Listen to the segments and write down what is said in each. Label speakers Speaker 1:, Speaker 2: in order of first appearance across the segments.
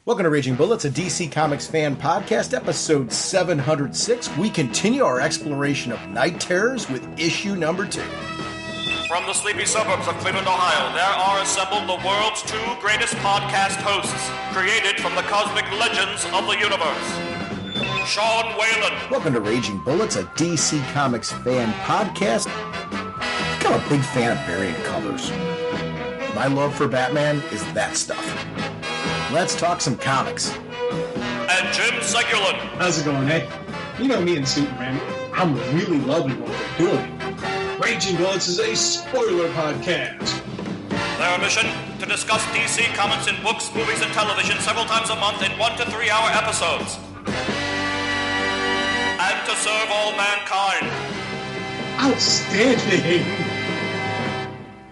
Speaker 1: Welcome to Raging Bullets, a DC Comics fan podcast, episode 706. We continue our exploration of Night Terrors with issue number 2.
Speaker 2: From the sleepy suburbs of Cleveland, Ohio, there are assembled the world's two greatest podcast hosts, created from the cosmic legends of the universe. Sean Whalen.
Speaker 1: Welcome to Raging Bullets, a DC Comics fan podcast. I'm a big fan of variant colors. My love for Batman is that stuff. Let's talk some comics.
Speaker 2: And Jim Segulin.
Speaker 3: How's it going, eh? You know me and Superman. I'm really loving what we're doing. Raging Bullets is a spoiler podcast.
Speaker 2: Their mission, to discuss DC Comics in books, movies, and television several times a month in 1 to 3 hour episodes. And to serve all mankind.
Speaker 3: Outstanding!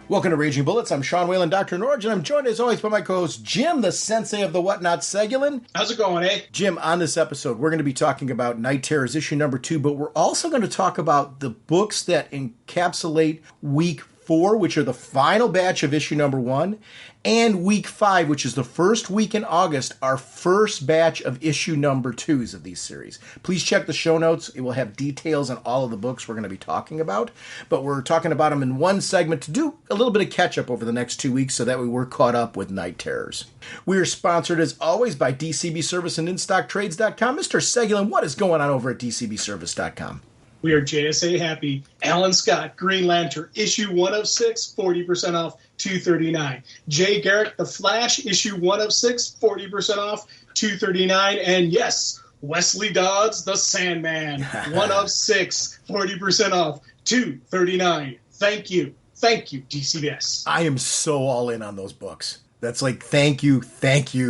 Speaker 1: Welcome to Raging Bullets. I'm Sean Whalen, drnorge, and I'm joined as always by my co-host Jim, the sensei of the whatnot, Segulin.
Speaker 3: How's it going, eh?
Speaker 1: Jim, on this episode, we're going to be talking about Night Terrors issue number 2, but we're also going to talk about the books that encapsulate week 4, which are the final batch of issue number 1, and week 5, which is the first week in August, our first batch of issue number 2s of these series. Please check the show notes. It will have details on all of the books we're going to be talking about, but we're talking about them in one segment to do a little bit of catch-up over the next 2 weeks so that we're caught up with Night Terrors. We are sponsored, as always, by DCB Service and InStockTrades.com. Mr. Segulin, what is going on over at DCBService.com?
Speaker 3: We are JSA happy. Alan Scott, Green Lantern, issue 1 of 6, 40% off, $239. Jay Garrick, The Flash, issue 1 of 6, 40% off, $239. And yes, Wesley Dodds, The Sandman, 1 of 6, 40% off, $239. Thank you. Thank you, DCBS.
Speaker 1: I am so all in on those books. That's like, thank you,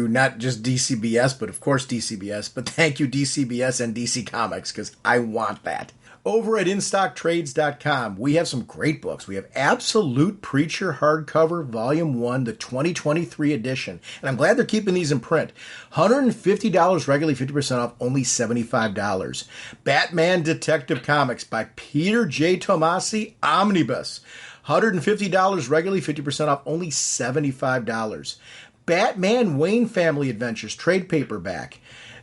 Speaker 1: not just DCBS, but of course DCBS, but thank you DCBS and DC Comics, because I want that. Over at InStockTrades.com, we have some great books. We have Absolute Preacher hardcover, Volume 1, the 2023 edition. And I'm glad they're keeping these in print. $150 regularly, 50% off, only $75. Batman Detective Comics by Peter J. Tomasi, Omnibus. $150 regularly, 50% off, only $75. Batman Wayne Family Adventures, trade paperback.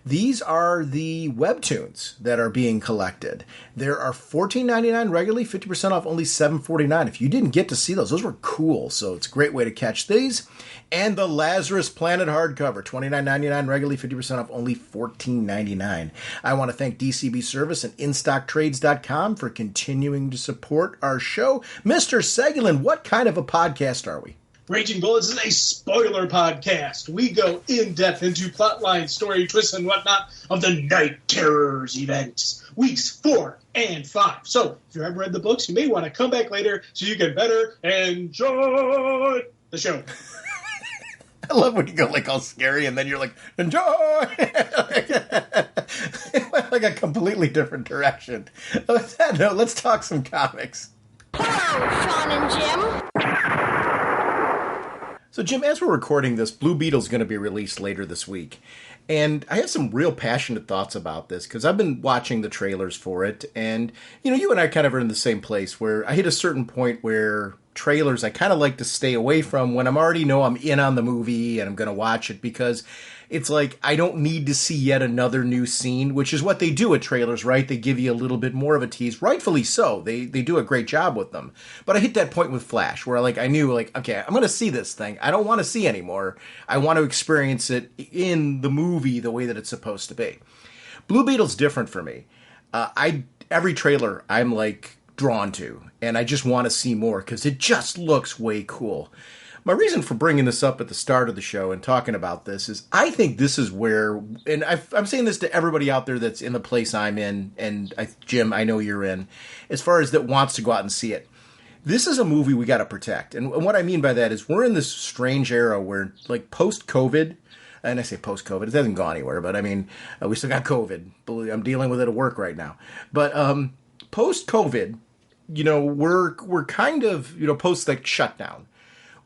Speaker 1: These are the webtoons that are being collected. There are $14.99 regularly, 50% off, only $7.49. If you didn't get to see those were cool, so it's a great way to catch these. And the Lazarus Planet hardcover, $29.99 regularly, 50% off, only $14.99. I want to thank DCB Service and InStockTrades.com for continuing to support our show. Mr. Segulin, what kind of a podcast are we?
Speaker 3: Raging Bullets is a spoiler podcast. We go in-depth into plotline, story, twists, and whatnot of the Night Terrors events, weeks 4 and 5. So, if you haven't read the books, you may want to come back later so you can better enjoy the show.
Speaker 1: I love when you go like all scary and then you're like, enjoy! It went like a completely different direction. On that note, let's talk some comics.
Speaker 4: Hello, Sean and Jim.
Speaker 1: So, Jim, as we're recording this, Blue Beetle's going to be released later this week. And I have some real passionate thoughts about this because I've been watching the trailers for it. And, you and I kind of are in the same place where I hit a certain point where trailers I kind of like to stay away from when I'm already know I'm in on the movie and I'm going to watch it, because it's like I don't need to see yet another new scene, which is what they do at trailers, right? They give you a little bit more of a tease, rightfully so. They do a great job with them. But I hit that point with Flash where I knew okay, I'm going to see this thing. I don't want to see anymore. I want to experience it in the movie the way that it's supposed to be. Blue Beetle's different for me. Every trailer I'm drawn to, and I just want to see more because it just looks way cool. My reason for bringing this up at the start of the show and talking about this is I think this is where, and I'm saying this to everybody out there that's in the place I'm in, and Jim, I know you're in, as far as that wants to go out and see it. This is a movie we got to protect. And what I mean by that is we're in this strange era where, post-COVID, and I say post-COVID, it hasn't gone anywhere, but we still got COVID. I'm dealing with it at work right now. But post-COVID, we're kind of, post shutdown.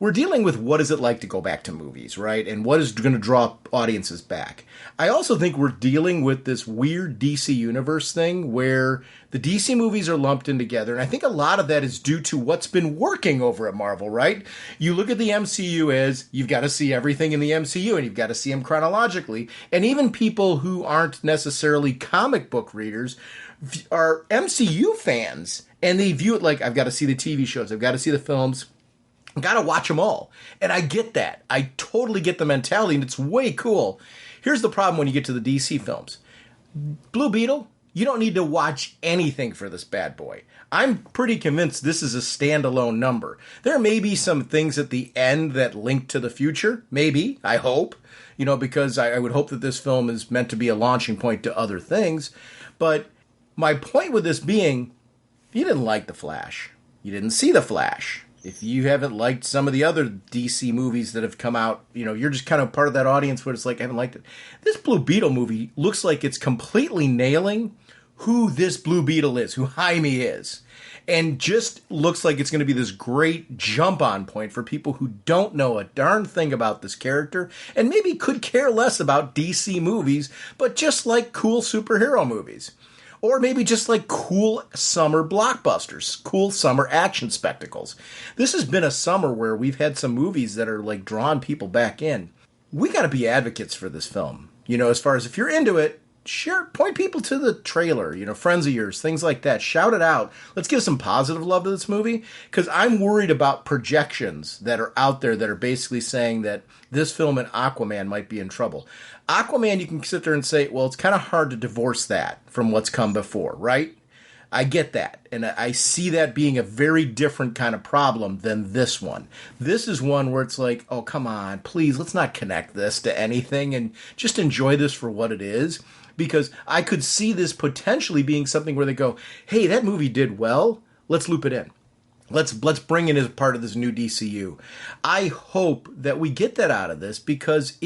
Speaker 1: we're dealing with what is it like to go back to movies, right? And what is going to draw audiences back. I also think we're dealing with this weird DC Universe thing where the DC movies are lumped in together. And I think a lot of that is due to what's been working over at Marvel, right? You look at the MCU as you've got to see everything in the MCU and you've got to see them chronologically. And even people who aren't necessarily comic book readers are MCU fans. And they view it like, I've got to see the TV shows, I've got to see the films, I've got to watch them all. And I get that. I totally get the mentality, and it's way cool. Here's the problem when you get to the DC films. Blue Beetle, you don't need to watch anything for this bad boy. I'm pretty convinced this is a standalone number. There may be some things at the end that link to the future. Maybe. I hope. Because I would hope that this film is meant to be a launching point to other things. But my point with this being, you didn't like The Flash. You didn't see The Flash. If you haven't liked some of the other DC movies that have come out, you're just kind of part of that audience where it's like, I haven't liked it. This Blue Beetle movie looks like it's completely nailing who this Blue Beetle is, who Jaime is. And just looks like it's going to be this great jump-on point for people who don't know a darn thing about this character and maybe could care less about DC movies, but just like cool superhero movies. Or maybe just like cool summer blockbusters, cool summer action spectacles. This has been a summer where we've had some movies that are like drawing people back in. We got to be advocates for this film. As far as if you're into it, share, point people to the trailer, friends of yours, things like that. Shout it out. Let's give some positive love to this movie, because I'm worried about projections that are out there that are basically saying that this film and Aquaman might be in trouble. Aquaman, you can sit there and say, well, it's kind of hard to divorce that from what's come before, right? I get that. And I see that being a very different kind of problem than this one. This is one where it's like, oh, come on, please, let's not connect this to anything and just enjoy this for what it is. Because I could see this potentially being something where they go, hey, that movie did well, let's loop it in. Let's bring it as part of this new DCU. I hope that we get that out of this, because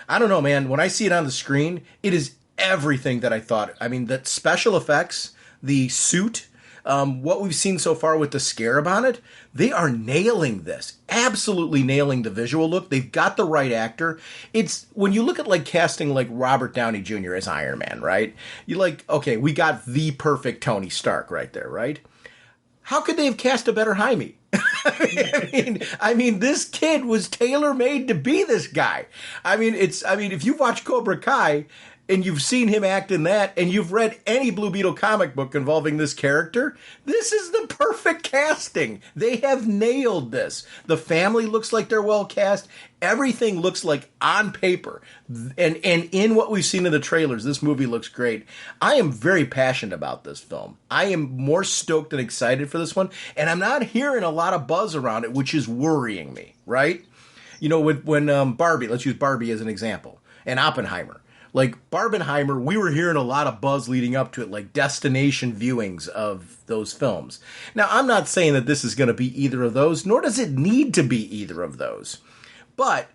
Speaker 1: I don't know, man, when I see it on the screen, it is everything that I thought. I mean, the special effects, the suit, what we've seen so far with the scarab on it, they are nailing this. Absolutely nailing the visual look. They've got the right actor. It's when you look at like casting like Robert Downey Jr. as Iron Man, right? You're like, okay, we got the perfect Tony Stark right there, right? How could they have cast a better Jaime? I mean, this kid was tailor-made to be this guy. If you've watched Cobra Kai and you've seen him act in that, and you've read any Blue Beetle comic book involving this character, this is the perfect casting. They have nailed this. The family looks like they're well cast. Everything looks like on paper. And in what we've seen in the trailers, this movie looks great. I am very passionate about this film. I am more stoked and excited for this one, and I'm not hearing a lot of buzz around it, which is worrying me, right? When Barbie, let's use Barbie as an example, and Oppenheimer. Like Barbenheimer, we were hearing a lot of buzz leading up to it, like destination viewings of those films. Now, I'm not saying that this is going to be either of those, nor does it need to be either of those. But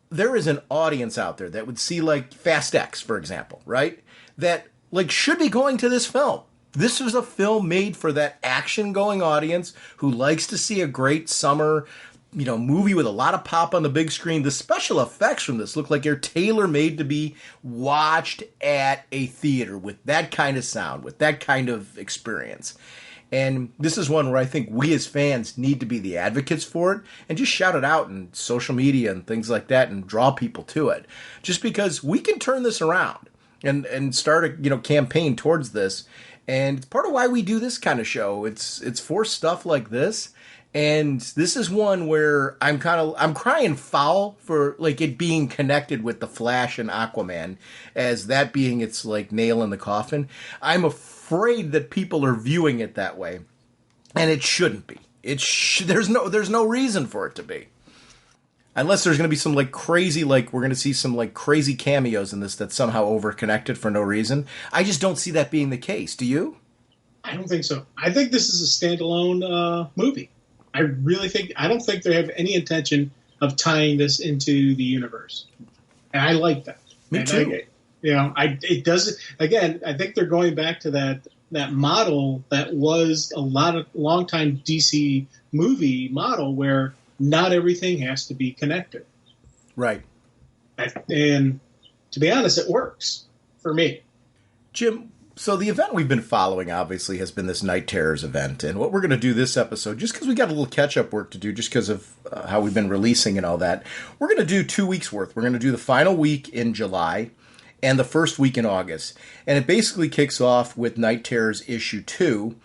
Speaker 1: there is an audience out there that would see like Fast X, for example, right? That like should be going to this film. This was a film made for that action-going audience who likes to see a great summer movie with a lot of pop on the big screen. The special effects from this look like they're tailor-made to be watched at a theater with that kind of sound, with that kind of experience. And this is one where I think we as fans need to be the advocates for it and just shout it out in social media and things like that and draw people to it. Just because we can turn this around and start a campaign towards this. And it's part of why we do this kind of show. It's for stuff like this. And this is one where I'm crying foul for like it being connected with the Flash and Aquaman, as that being its like nail in the coffin. I'm afraid that people are viewing it that way, and it shouldn't be. There's no reason for it to be, unless there's going to be some like crazy, like we're going to see some like crazy cameos in this that's somehow over-connected for no reason. I just don't see that being the case. Do you?
Speaker 3: I don't think so. I think this is a standalone movie. I don't think they have any intention of tying this into the universe. And I like that.
Speaker 1: Me too.
Speaker 3: It doesn't, again, I think they're going back to that model that was a long time DC movie model where not everything has to be connected.
Speaker 1: Right.
Speaker 3: And to be honest, it works for me.
Speaker 1: Jim, so the event we've been following, obviously, has been this Night Terrors event. And what we're going to do this episode, just because we got a little catch-up work to do, just because of how we've been releasing and all that, we're going to do 2 weeks' worth. We're going to do the final week in July and the first week in August. And it basically kicks off with Night Terrors issue 2.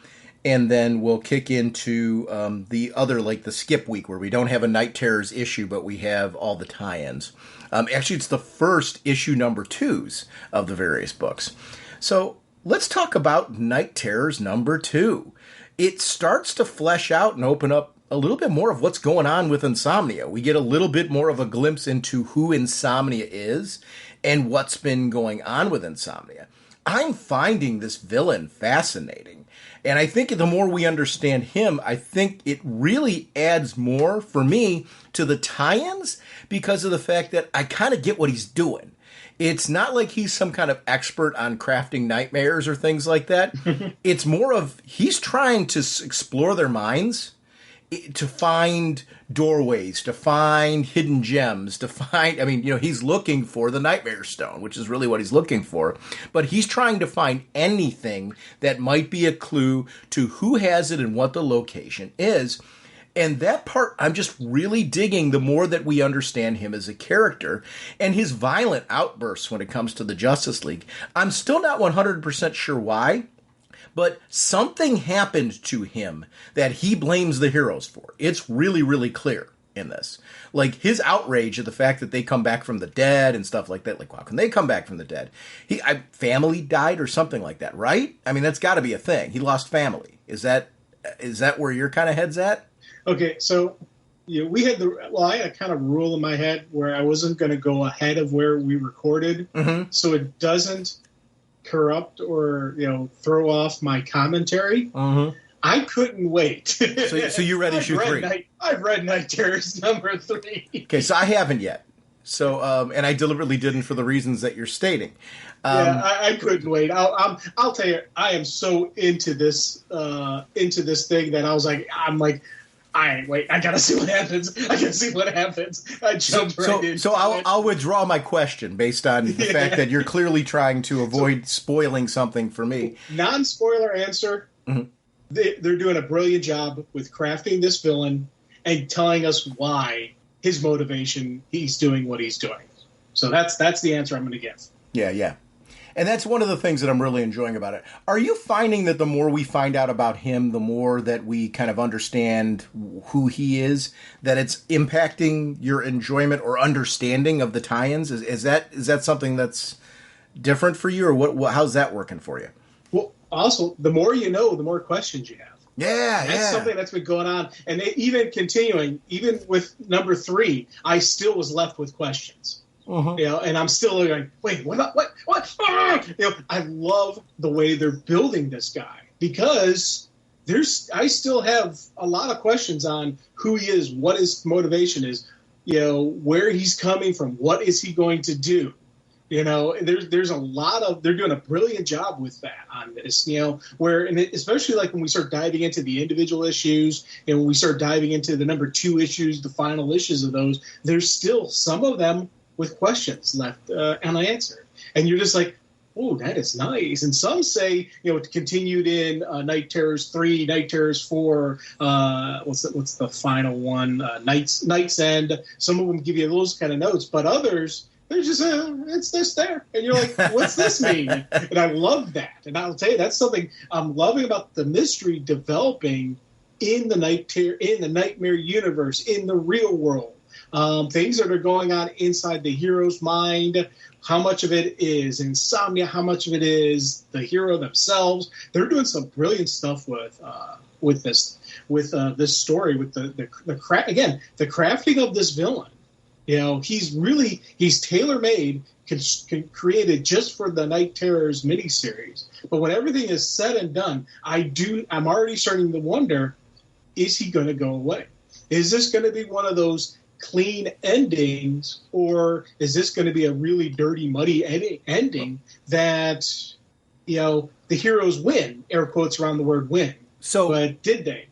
Speaker 1: And then we'll kick into the other, like the skip week, where we don't have a Night Terrors issue, but we have all the tie-ins. Actually, it's the first issue number 2s of the various books. So let's talk about Night Terrors number 2. It starts to flesh out and open up a little bit more of what's going on with Insomnia. We get a little bit more of a glimpse into who Insomnia is and what's been going on with Insomnia. I'm finding this villain fascinating. And I think the more we understand him, I think it really adds more, for me, to the tie-ins because of the fact that I kind of get what he's doing. It's not like he's some kind of expert on crafting nightmares or things like that. It's more of he's trying to explore their minds, to find doorways, to find hidden gems, to find, he's looking for the Nightmare Stone, which is really what he's looking for. But he's trying to find anything that might be a clue to who has it and what the location is. And that part, I'm just really digging the more that we understand him as a character and his violent outbursts when it comes to the Justice League. I'm still not 100% sure why. But something happened to him that he blames the heroes for. It's really, really clear in this. Like, his outrage at the fact that they come back from the dead and stuff like that. Like, how can they come back from the dead? Family died or something like that, right? I mean, that's got to be a thing. He lost family. Is that where your kind of head's at?
Speaker 3: Okay, so we had I had a kind of rule in my head where I wasn't going to go ahead of where we recorded, so it doesn't corrupt or throw off my commentary. I couldn't wait.
Speaker 1: So you read issue 3?
Speaker 3: I've read Night Terrors number 3.
Speaker 1: Okay, so I haven't yet. So and I deliberately didn't for the reasons that you're stating.
Speaker 3: I couldn't wait. I'll tell you, I am so into this thing that I was like, wait, I gotta see what happens. I gotta see what happens. I jumped right in. So
Speaker 1: I'll withdraw my question based on the fact that you're clearly trying to avoid spoiling something for me.
Speaker 3: Non-spoiler answer. They're doing a brilliant job with crafting this villain and telling us why his motivation, he's doing what he's doing. So that's the answer I'm going to give. Yeah.
Speaker 1: And that's one of the things that I'm really enjoying about it. Are you finding that the more we find out about him, the more that we kind of understand who he is, that it's impacting your enjoyment or understanding of the tie-ins? Is that something that's different for you, or how's that working for you?
Speaker 3: Well, also, the more you know, the more questions you have.
Speaker 1: That's
Speaker 3: something that's been going on. And even continuing, even with number 3, I still was left with questions. And I'm still going, wait, what? I love the way they're building this guy because I still have a lot of questions on who he is, what his motivation is, where he's coming from, what is he going to do? There's a lot of, they're doing a brilliant job with that on this, especially like when we start diving into the individual issues and when we start diving into the number 2 issues, the final issues of those, there's still some of them with questions left unanswered. And you're just like, oh, that is nice. And some say, it continued in Night Terrors 3, Night Terrors 4, what's the final one? Night's End. Some of them give you those kind of notes, but others, they're just, it's this there. And you're like, what's this mean? And I love that. And I'll tell you, that's something I'm loving about the mystery developing in the Nightmare universe, in the real world. Things that are going on inside the hero's mind, how much of it is insomnia, how much of it is the hero themselves. They're doing some brilliant stuff with this story, with the crafting of this villain. He's tailor-made, created just for the Night Terrors miniseries. But when everything is said and done, I'm already starting to wonder, is he going to go away? Is this going to be one of those clean endings, or is this going to be a really dirty, muddy ending that, the heroes win, air quotes around the word win? But did they?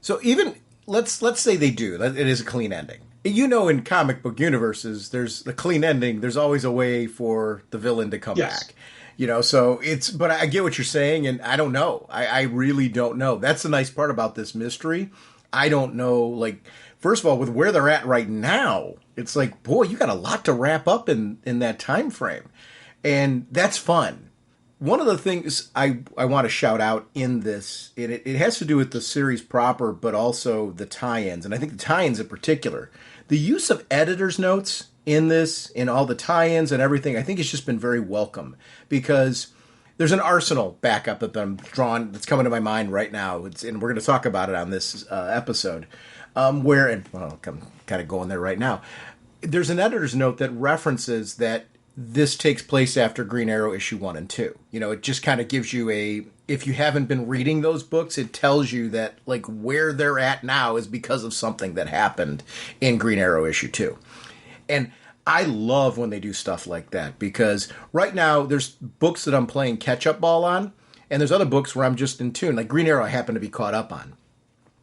Speaker 1: So even let's say they do. It is a clean ending. You know, in comic book universes, there's the clean ending. There's always a way for the villain to come back. You know, so but I get what you're saying, and I don't know. I really don't know. That's the nice part about this mystery. I don't know, like, first of all, with where they're at right now, it's like, boy, you got a lot to wrap up in that time frame. And that's fun. One of the things I want to shout out in this, it has to do with the series proper, but also the tie-ins. And I think the tie-ins in particular, the use of editor's notes in this, in all the tie-ins and everything, I think it's just been very welcome, because there's an arsenal backup that I'm drawing that's coming to my mind right now, and we're going to talk about it on this episode, I'm kind of going there right now. There's an editor's note that references that this takes place after Green Arrow issue 1 and 2. You know, it just kind of gives you if you haven't been reading those books, it tells you that, like, where they're at now is because of something that happened in Green Arrow issue 2. And I love when they do stuff like that, because right now there's books that I'm playing catch-up ball on, and there's other books where I'm just in tune. Like Green Arrow I happen to be caught up on.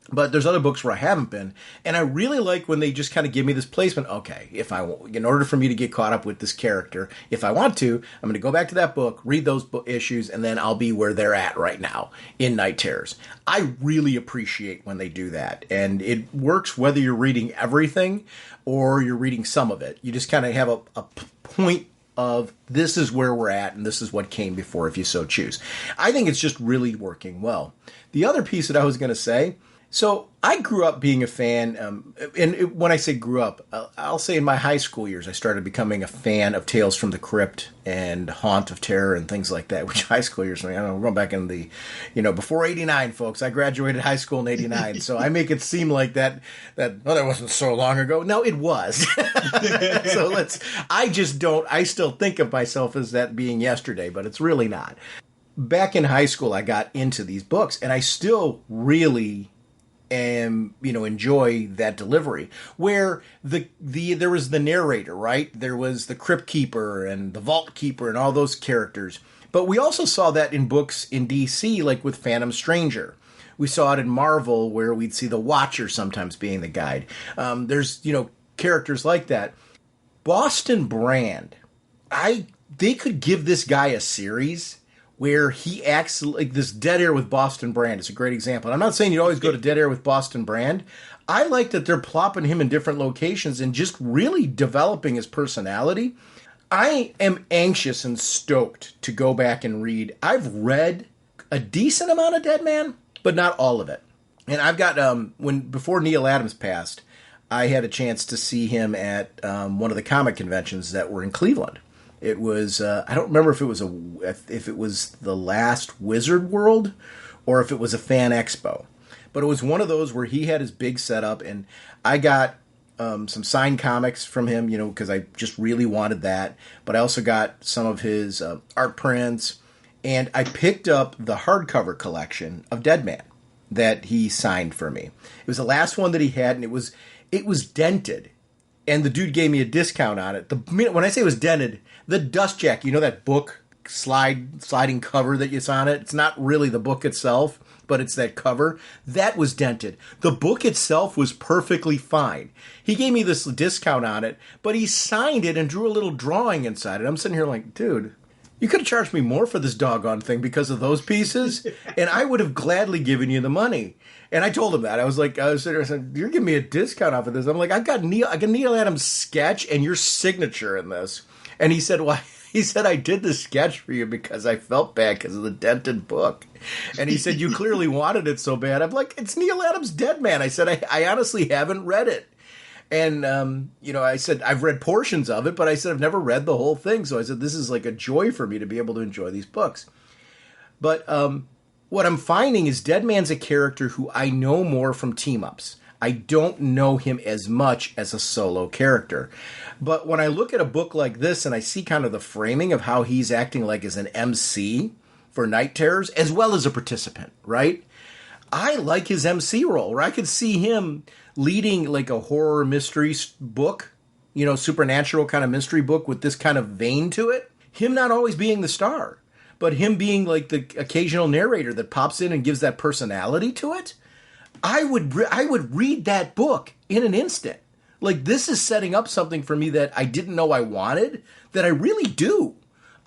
Speaker 1: But there's other books where I haven't been, and I really like when they just kind of give me this placement. Okay, in order for me to get caught up with this character, if I want to, I'm going to go back to that book, read those issues, and then I'll be where they're at right now in Night Terrors. I really appreciate when they do that, and it works whether you're reading everything or you're reading some of it. You just kind of have a point of this is where we're at, and this is what came before, if you so choose. I think it's just really working well. The other piece that I was going to say, so I grew up being a fan, and when I say grew up, I'll say in my high school years, I started becoming a fan of Tales from the Crypt and Haunt of Terror and things like that, which high school years, I don't know, we're going back in the, before 89, folks. I graduated high school in 89, so I make it seem like that wasn't so long ago. No, it was. So I still think of myself as that being yesterday, but it's really not. Back in high school, I got into these books, and I still really enjoy that delivery, where there was the narrator, right? There was the Crypt Keeper and the Vault Keeper and all those characters. But we also saw that in books in DC, like with Phantom Stranger. We saw it in Marvel, where we'd see the Watcher sometimes being the guide. There's, characters like that. Boston Brand, they could give this guy a series where he acts like this. Dead Air with Boston Brand is a great example. And I'm not saying you always go to Dead Air with Boston Brand. I like that they're plopping him in different locations and just really developing his personality. I am anxious and stoked to go back and read. I've read a decent amount of Dead Man, but not all of it. And I've got, before Neil Adams passed, I had a chance to see him at one of the comic conventions that were in Cleveland. It was I don't remember if it was the last Wizard World or if it was a fan expo, but it was one of those where he had his big setup, and I got some signed comics from him, because I just really wanted that. But I also got some of his art prints, and I picked up the hardcover collection of Dead Man that he signed for me. It was the last one that he had, and it was dented. And the dude gave me a discount on it. When I say it was dented, the dust jack, that book sliding cover that is on it, it's not really the book itself, but it's that cover. That was dented. The book itself was perfectly fine. He gave me this discount on it, but he signed it and drew a little drawing inside it. I'm sitting here like, dude, you could have charged me more for this doggone thing because of those pieces, and I would have gladly given you the money. And I told him that. I sitting there, I said, you're giving me a discount off of this. I'm like, I got Neil Adams' sketch and your signature in this. And he said, why? He said, I did the sketch for you because I felt bad because of the dented book. And he said, you clearly wanted it so bad. I'm like, it's Neil Adams' Dead Man. I said, I honestly haven't read it. And, I said, I've read portions of it, but I said, I've never read the whole thing. So I said, this is like a joy for me to be able to enjoy these books. But what I'm finding is Dead Man's a character who I know more from team-ups. I don't know him as much as a solo character. But when I look at a book like this and I see kind of the framing of how he's acting like as an MC for Night Terrors, as well as a participant, right? I like his MC role, where I could see him leading like a horror mystery book, supernatural kind of mystery book with this kind of vein to it. Him not always being the star, but him being like the occasional narrator that pops in and gives that personality to it. I would read that book in an instant. Like, this is setting up something for me that I didn't know I wanted, that I really do.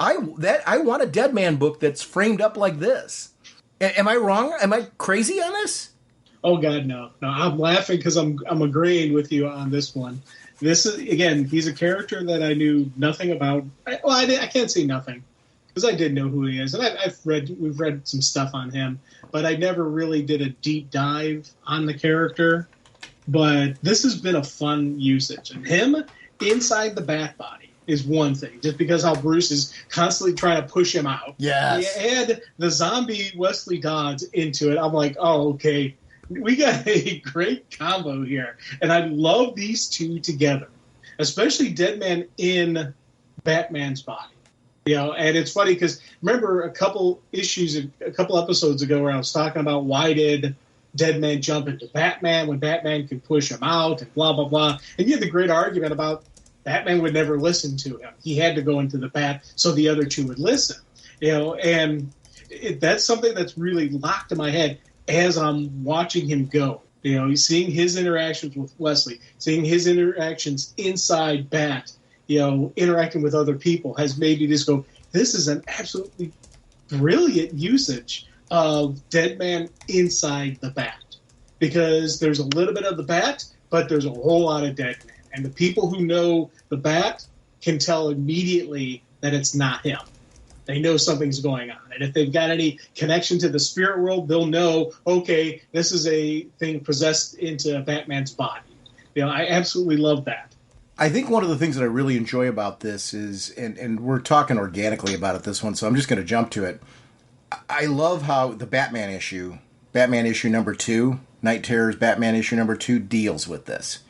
Speaker 1: I want a Dead Man book that's framed up like this. Am I wrong? Am I crazy on this?
Speaker 3: Oh God, no. I'm laughing because I'm agreeing with you on this one. This is, again, he's a character that I knew nothing about. I can't say nothing because I did know who he is, and we've read some stuff on him, but I never really did a deep dive on the character. But this has been a fun usage, and him inside the Bat body is one thing, just because how Bruce is constantly trying to push him out.
Speaker 1: Yes.
Speaker 3: You add the zombie Wesley Dodds into it, I'm like, oh, okay, we got a great combo here. And I love these two together, especially Dead Man in Batman's body. And it's funny because remember a couple episodes ago where I was talking about why did Dead Man jump into Batman when Batman could push him out and blah, blah, blah. And you had the great argument about Batman would never listen to him. He had to go into the Bat so the other two would listen. And that's something that's really locked in my head as I'm watching him go. Seeing his interactions with Wesley, seeing his interactions inside Bat, interacting with other people has made me just go, this is an absolutely brilliant usage of Dead Man inside the Bat, because there's a little bit of the Bat, but there's a whole lot of Dead Man, and the people who know the Bat can tell immediately that it's not him. They know something's going on, and if they've got any connection to the spirit world, they'll know, okay, this is a thing possessed into Batman's body. I absolutely love that.
Speaker 1: I think one of the things that I really enjoy about this is, and we're talking organically about it this one, so I'm just going to jump to it. I love how the Batman issue number 2, Night Terror's Batman issue number 2, deals with this.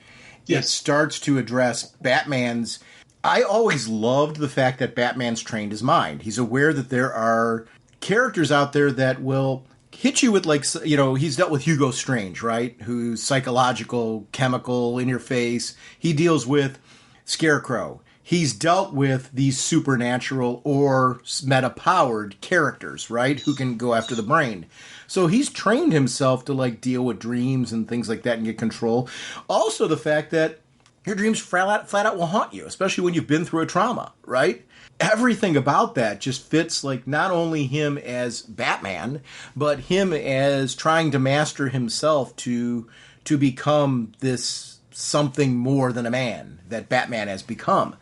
Speaker 1: Yes. It starts to address Batman's... I always loved the fact that Batman's trained his mind. He's aware that there are characters out there that will hit you with, he's dealt with Hugo Strange, right? Who's psychological, chemical, in your face. He deals with Scarecrow. He's dealt with these supernatural or meta-powered characters, right? Who can go after the brain. So he's trained himself to, deal with dreams and things like that and get control. Also, the fact that your dreams flat out will haunt you, especially when you've been through a trauma, right? Everything about that just fits, not only him as Batman, but him as trying to master himself to become this something more than a man that Batman has become.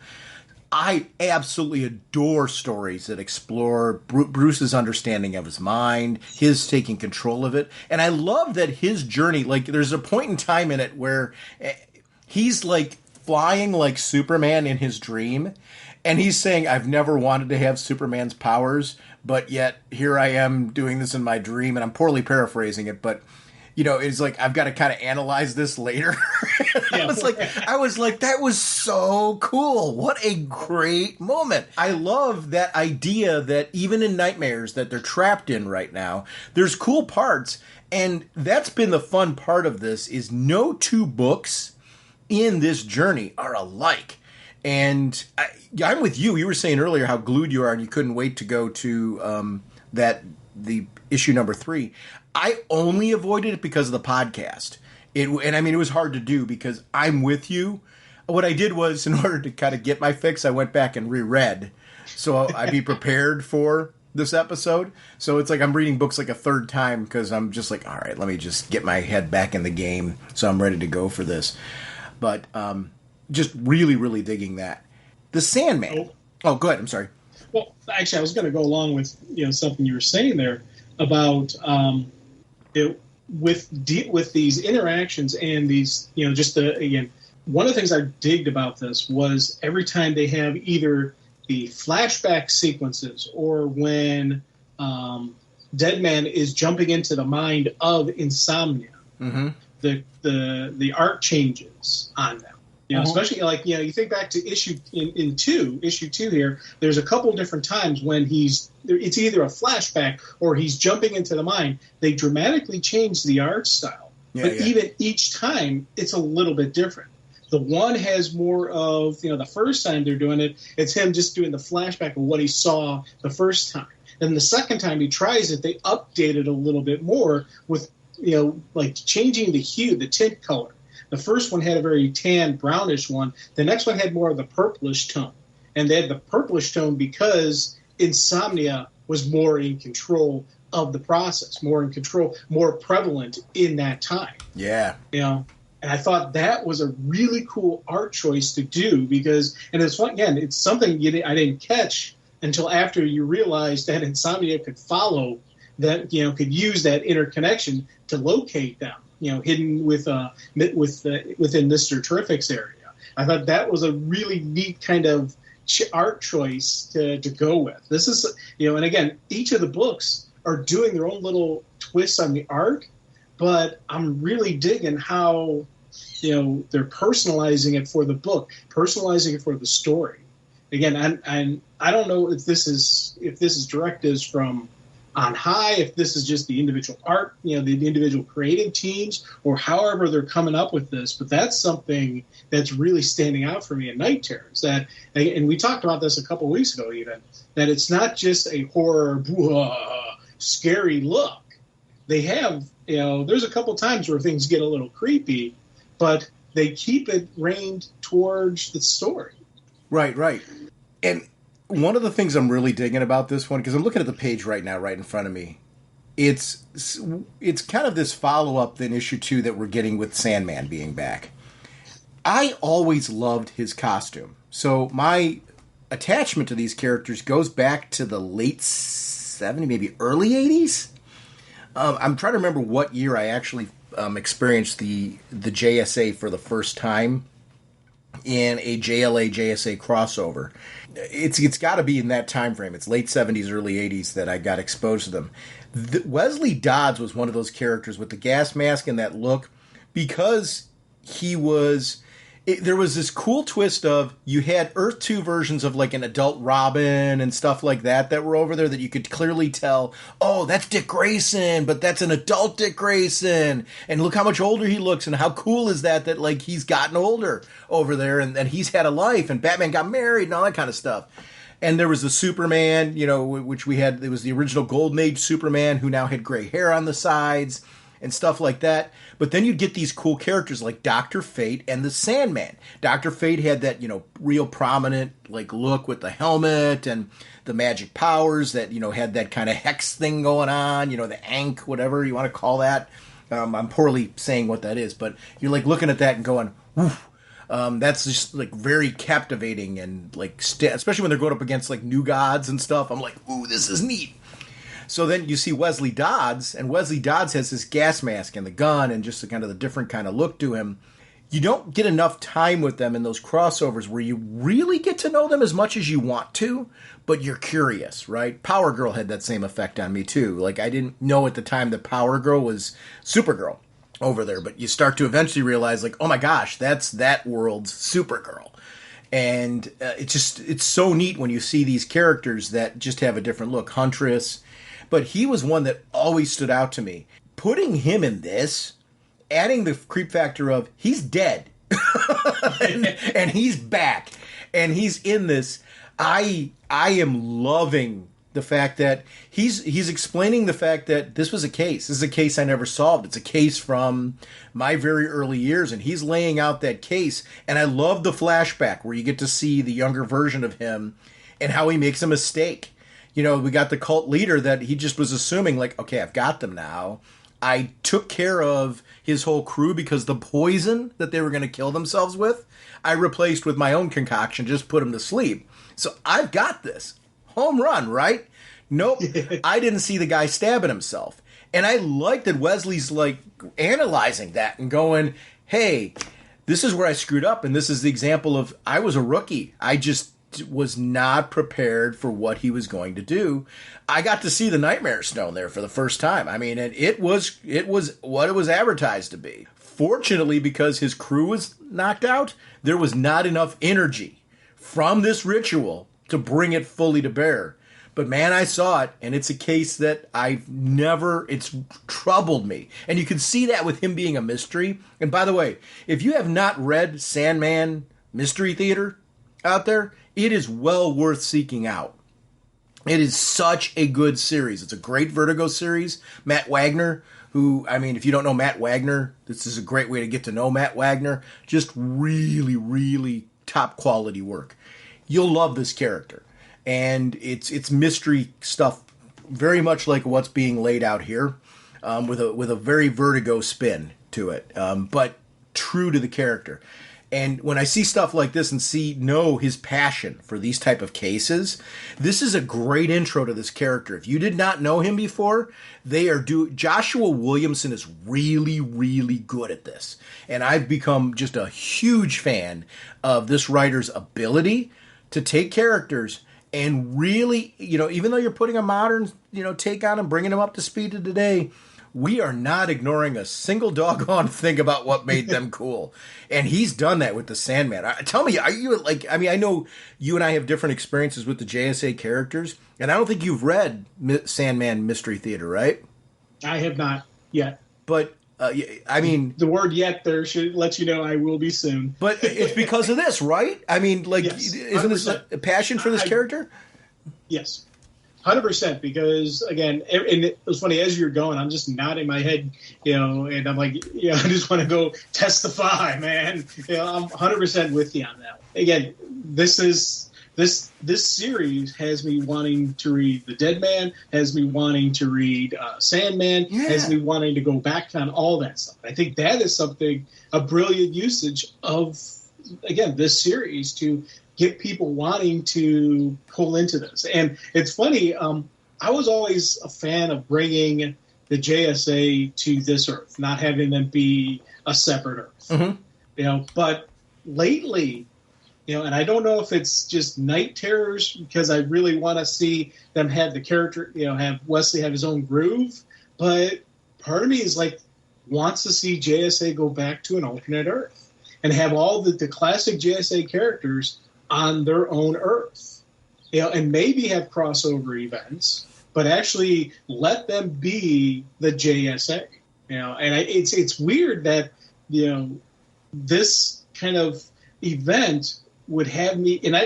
Speaker 1: I absolutely adore stories that explore Bruce's understanding of his mind, his taking control of it. And I love that his journey, there's a point in time in it where he's flying like Superman in his dream. And he's saying, I've never wanted to have Superman's powers, but yet here I am doing this in my dream. And I'm poorly paraphrasing it, but it's I've got to kind of analyze this later. I was like, that was so cool. What a great moment. I love that idea that even in nightmares that they're trapped in right now, there's cool parts. And that's been the fun part of this, is no two books in this journey are alike. And I'm with you. You were saying earlier how glued you are and you couldn't wait to go to the issue number 3. I only avoided it because of the podcast. It was hard to do because I'm with you. What I did was, in order to kind of get my fix, I went back and reread, so I'd be prepared for this episode. So it's I'm reading books a third time because I'm just all right, let me just get my head back in the game so I'm ready to go for this. But just really, really digging that. The Sandman. Oh, go ahead. I'm sorry.
Speaker 3: Well, actually, I was going to go along with something you were saying there about with these interactions and these one of the things I digged about this was every time they have either the flashback sequences or when Dead Man is jumping into the mind of Insomnia, mm-hmm. the art changes on them. Especially you think back to issue 2 here. There's a couple different times when it's either a flashback or he's jumping into the mind. They dramatically change the art style, even each time it's a little bit different. The one has more of the first time they're doing it, it's him just doing the flashback of what he saw the first time. Then the second time he tries it, they update it a little bit more with like changing the hue, the tint color. The first one had a very tan, brownish one. The next one had more of the purplish tone. And they had the purplish tone because Insomnia was more in control of the process, more in control, more prevalent in that time.
Speaker 1: Yeah.
Speaker 3: And I thought that was a really cool art choice to do because, and it's fun, again, it's something I didn't catch until after you realized that Insomnia could follow that, could use that interconnection to locate them, hidden within Mr. Terrific's area. I thought that was a really neat kind of art choice to go with. This is, and again, each of the books are doing their own little twists on the art, but I'm really digging how, they're personalizing it for the book, personalizing it for the story. Again, and I don't know if this is directives from on high, if this is just the individual art, the individual creative teams, or however they're coming up with this. But that's something that's really standing out for me in Night Terrors. And we talked about this a couple of weeks ago, even that it's not just a horror, scary look. They have, there's a couple times where things get a little creepy, but they keep it reined towards the story.
Speaker 1: Right. And one of the things I'm really digging about this one, because I'm looking at the page right now, right in front of me, it's kind of this follow-up in issue 2 that we're getting with Sandman being back. I always loved his costume. So my attachment to these characters goes back to the late 70s, maybe early 80s. I'm trying to remember what year I actually experienced the JSA for the first time in a JLA JSA crossover. It's got to be in that time frame. It's late 70s, early 80s that I got exposed to them. Wesley Dodds was one of those characters with the gas mask and that look, because he was... there was this cool twist of you had Earth 2 versions of like an adult Robin and stuff like that were over there that you could clearly tell, oh, that's Dick Grayson, but that's an adult Dick Grayson. And look how much older he looks, and how cool is that like he's gotten older over there and he's had a life and Batman got married and all that kind of stuff. And there was the Superman, which we had, it was the original Golden Age Superman who now had gray hair on the sides and stuff like that. But then you'd get these cool characters like Dr. Fate and the Sandman. Dr. Fate had that, real prominent like look with the helmet and the magic powers that, had that kind of hex thing going on, the Ankh, whatever you want to call that. I'm poorly saying what that is, but you're like looking at that and going, woof. That's just like very captivating and like, especially when they're going up against like new gods and stuff. I'm like, ooh, this is neat. So then you see Wesley Dodds, and Wesley Dodds has this gas mask and the gun and just the different kind of look to him. You don't get enough time with them in those crossovers where you really get to know them as much as you want to, but you're curious, right? Power Girl had that same effect on me too. Like, I didn't know at the time that Power Girl was Supergirl over there, but you start to eventually realize, like, oh my gosh, that's that world's Supergirl. And it's so neat when you see these characters that just have a different look. Huntress. But he was one that always stood out to me. Putting him in this, adding the creep factor of he's dead and he's back and he's in this. I am loving the fact that he's explaining the fact that this was a case. This is a case I never solved. It's a case from my very early years, and he's laying out that case. And I love the flashback where you get to see the younger version of him and how he makes a mistake. We got the cult leader that he just was assuming, like, okay, I've got them now. I took care of his whole crew because the poison that they were going to kill themselves with, I replaced with my own concoction, just put them to sleep. So I've got this. Home run, right? Nope. I didn't see the guy stabbing himself. And I like that Wesley's, like, analyzing that and going, hey, this is where I screwed up, and this is the example of I was a rookie. I just was not prepared for what he was going to do. I got to see the Nightmare Stone there for the first time. I mean, it was what it was advertised to be. Fortunately, because his crew was knocked out, there was not enough energy from this ritual to bring it fully to bear. But man, I saw it, and it's a case that it's troubled me. And you can see that with him being a mystery. And by the way, if you have not read Sandman Mystery Theater out there, it is well worth seeking out. It is such a good series. It's a great Vertigo series. Matt Wagner, who, I mean, if you don't know Matt Wagner, this is a great way to get to know Matt Wagner. Just really, really top quality work. You'll love this character. And it's mystery stuff, very much like what's being laid out here, with a very Vertigo spin to it, but true to the character. And when I see stuff like this and know his passion for these type of cases, this is a great intro to this character. If you did not know him before, Joshua Williamson is really, really good at this. And I've become just a huge fan of this writer's ability to take characters and really, even though you're putting a modern, take on them, bringing them up to speed to today, we are not ignoring a single doggone thing about what made them cool. And he's done that with the Sandman. Tell me, are you I know you and I have different experiences with the JSA characters, and I don't think you've read Sandman Mystery Theater, right? I
Speaker 3: have not yet.
Speaker 1: But, the
Speaker 3: word yet there should let you know I will be soon.
Speaker 1: But it's because of this, right? I mean,
Speaker 3: yes,
Speaker 1: isn't this a passion for this character?
Speaker 3: Yes. 100%, because again, and it was funny as you're going, I'm just nodding my head, and I'm like, I just want to go testify, man. I'm 100% with you on that. Again, this series has me wanting to read The Dead Man, has me wanting to read Sandman, has me wanting to go back on all that stuff. I think that is a brilliant usage of, again, this series to get people wanting to pull into this. And it's funny, I was always a fan of bringing the JSA to this Earth, not having them be a separate Earth. Mm-hmm. But lately, and I don't know if it's just Night Terrors, because I really want to see them have the character, have Wesley have his own groove, but part of me is wants to see JSA go back to an alternate Earth and have all the classic JSA characters on their own Earth, and maybe have crossover events, but actually let them be the JSA, and it's weird that, this kind of event would have me, and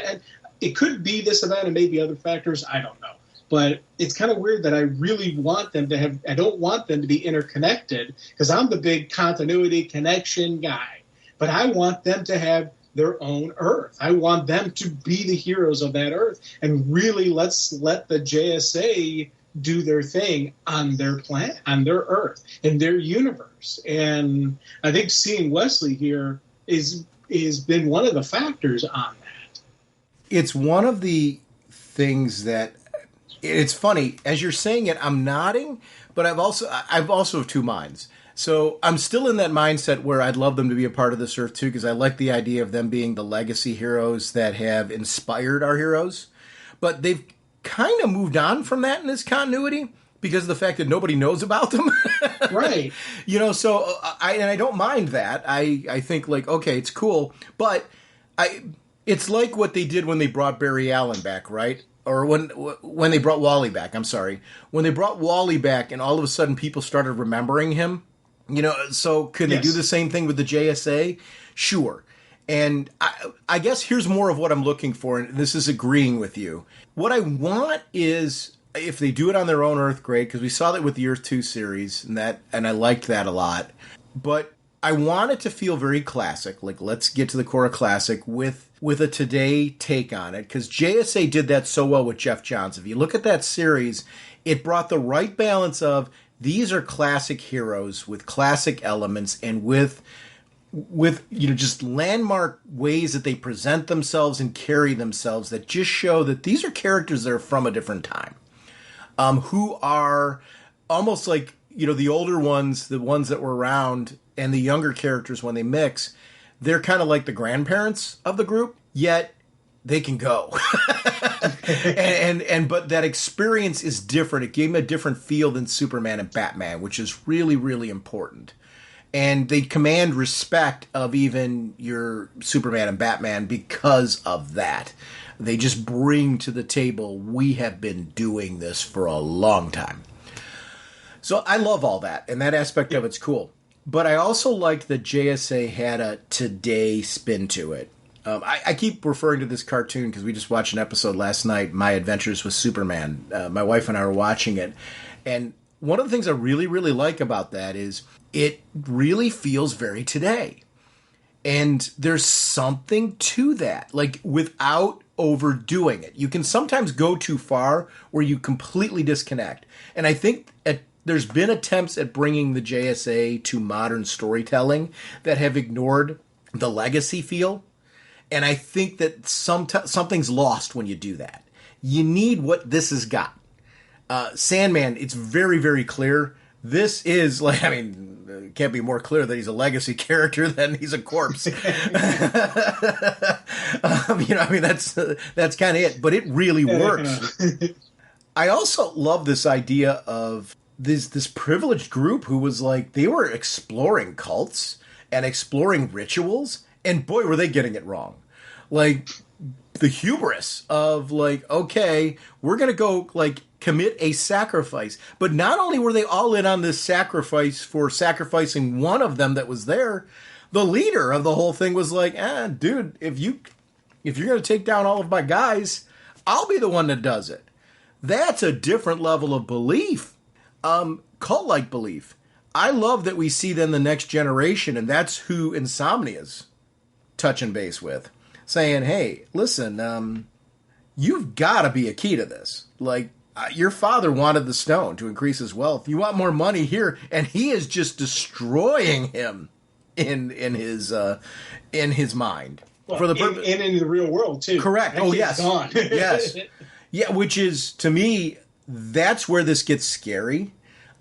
Speaker 3: it could be this event and maybe other factors, I don't know, but it's kind of weird that I really want them to have, I don't want them to be interconnected, because I'm the big continuity connection guy, but I want them to have their own Earth. I want them to be the heroes of that Earth, and really let's let the JSA do their thing on their planet, on their Earth, in their universe. And I think seeing Wesley here is been one of the factors on that.
Speaker 1: It's one of the things that, it's funny, as you're saying it, I'm nodding, but I've also of two minds. So I'm still in that mindset where I'd love them to be a part of this Earth too, because I like the idea of them being the legacy heroes that have inspired our heroes. But they've kind of moved on from that in this continuity because of the fact that nobody knows about them.
Speaker 3: Right.
Speaker 1: So I don't mind that. I think okay, it's cool. But it's like what they did when they brought Barry Allen back, right? Or when they brought Wally back, I'm sorry. When they brought Wally back and all of a sudden people started remembering him, so could they do the same thing with the JSA? Sure. And I guess here's more of what I'm looking for, and this is agreeing with you. What I want is, if they do it on their own Earth, great, because we saw that with the Earth 2 series, and I liked that a lot. But I want it to feel very classic, let's get to the core of classic with a today take on it, because JSA did that so well with Jeff Johns. If you look at that series, it brought the right balance of, these are classic heroes with classic elements and with just landmark ways that they present themselves and carry themselves that just show that these are characters that are from a different time, who are almost like, the older ones, the ones that were around, and the younger characters, when they mix, they're kind of like the grandparents of the group, yet they can go. But that experience is different. It gave them a different feel than Superman and Batman, which is really, really important. And they command respect of even your Superman and Batman because of that. They just bring to the table, we have been doing this for a long time. So I love all that, and that aspect of it's cool. But I also liked that JSA had a today spin to it. I keep referring to this cartoon because we just watched an episode last night, My Adventures with Superman. My wife and I were watching it. And one of the things I really, really like about that is it really feels very today. And there's something to that, like without overdoing it. You can sometimes go too far where you completely disconnect. And I think there's been attempts at bringing the JSA to modern storytelling that have ignored the legacy feel. And I think that something's lost when you do that. You need what this has got. Sandman, it's very, very clear. This is like, I mean, it can't be more clear that he's a legacy character than he's a corpse. You know, I mean, that's kind of it. But it really works. I also love this idea of this privileged group who was like, they were exploring cults and exploring rituals. And boy, were they getting it wrong. Like, the hubris of like, okay, we're going to go like commit a sacrifice. But not only were they all in on this sacrifice for sacrificing one of them that was there, the leader of the whole thing was like, dude, if you're going to take down all of my guys, I'll be the one that does it. That's a different level of belief, cult-like belief. I love that we see then the next generation, and that's who Insomnia's touching base with, saying, hey, listen, you've got to be a key to this. Like, your father wanted the stone to increase his wealth. You want more money here, and he is just destroying him in his mind.
Speaker 3: Well,
Speaker 1: for the purpose,
Speaker 3: and in the real world, too.
Speaker 1: Correct.
Speaker 3: That
Speaker 1: yes.
Speaker 3: Gone.
Speaker 1: Yes. Yeah, which is, to me, that's where this gets scary.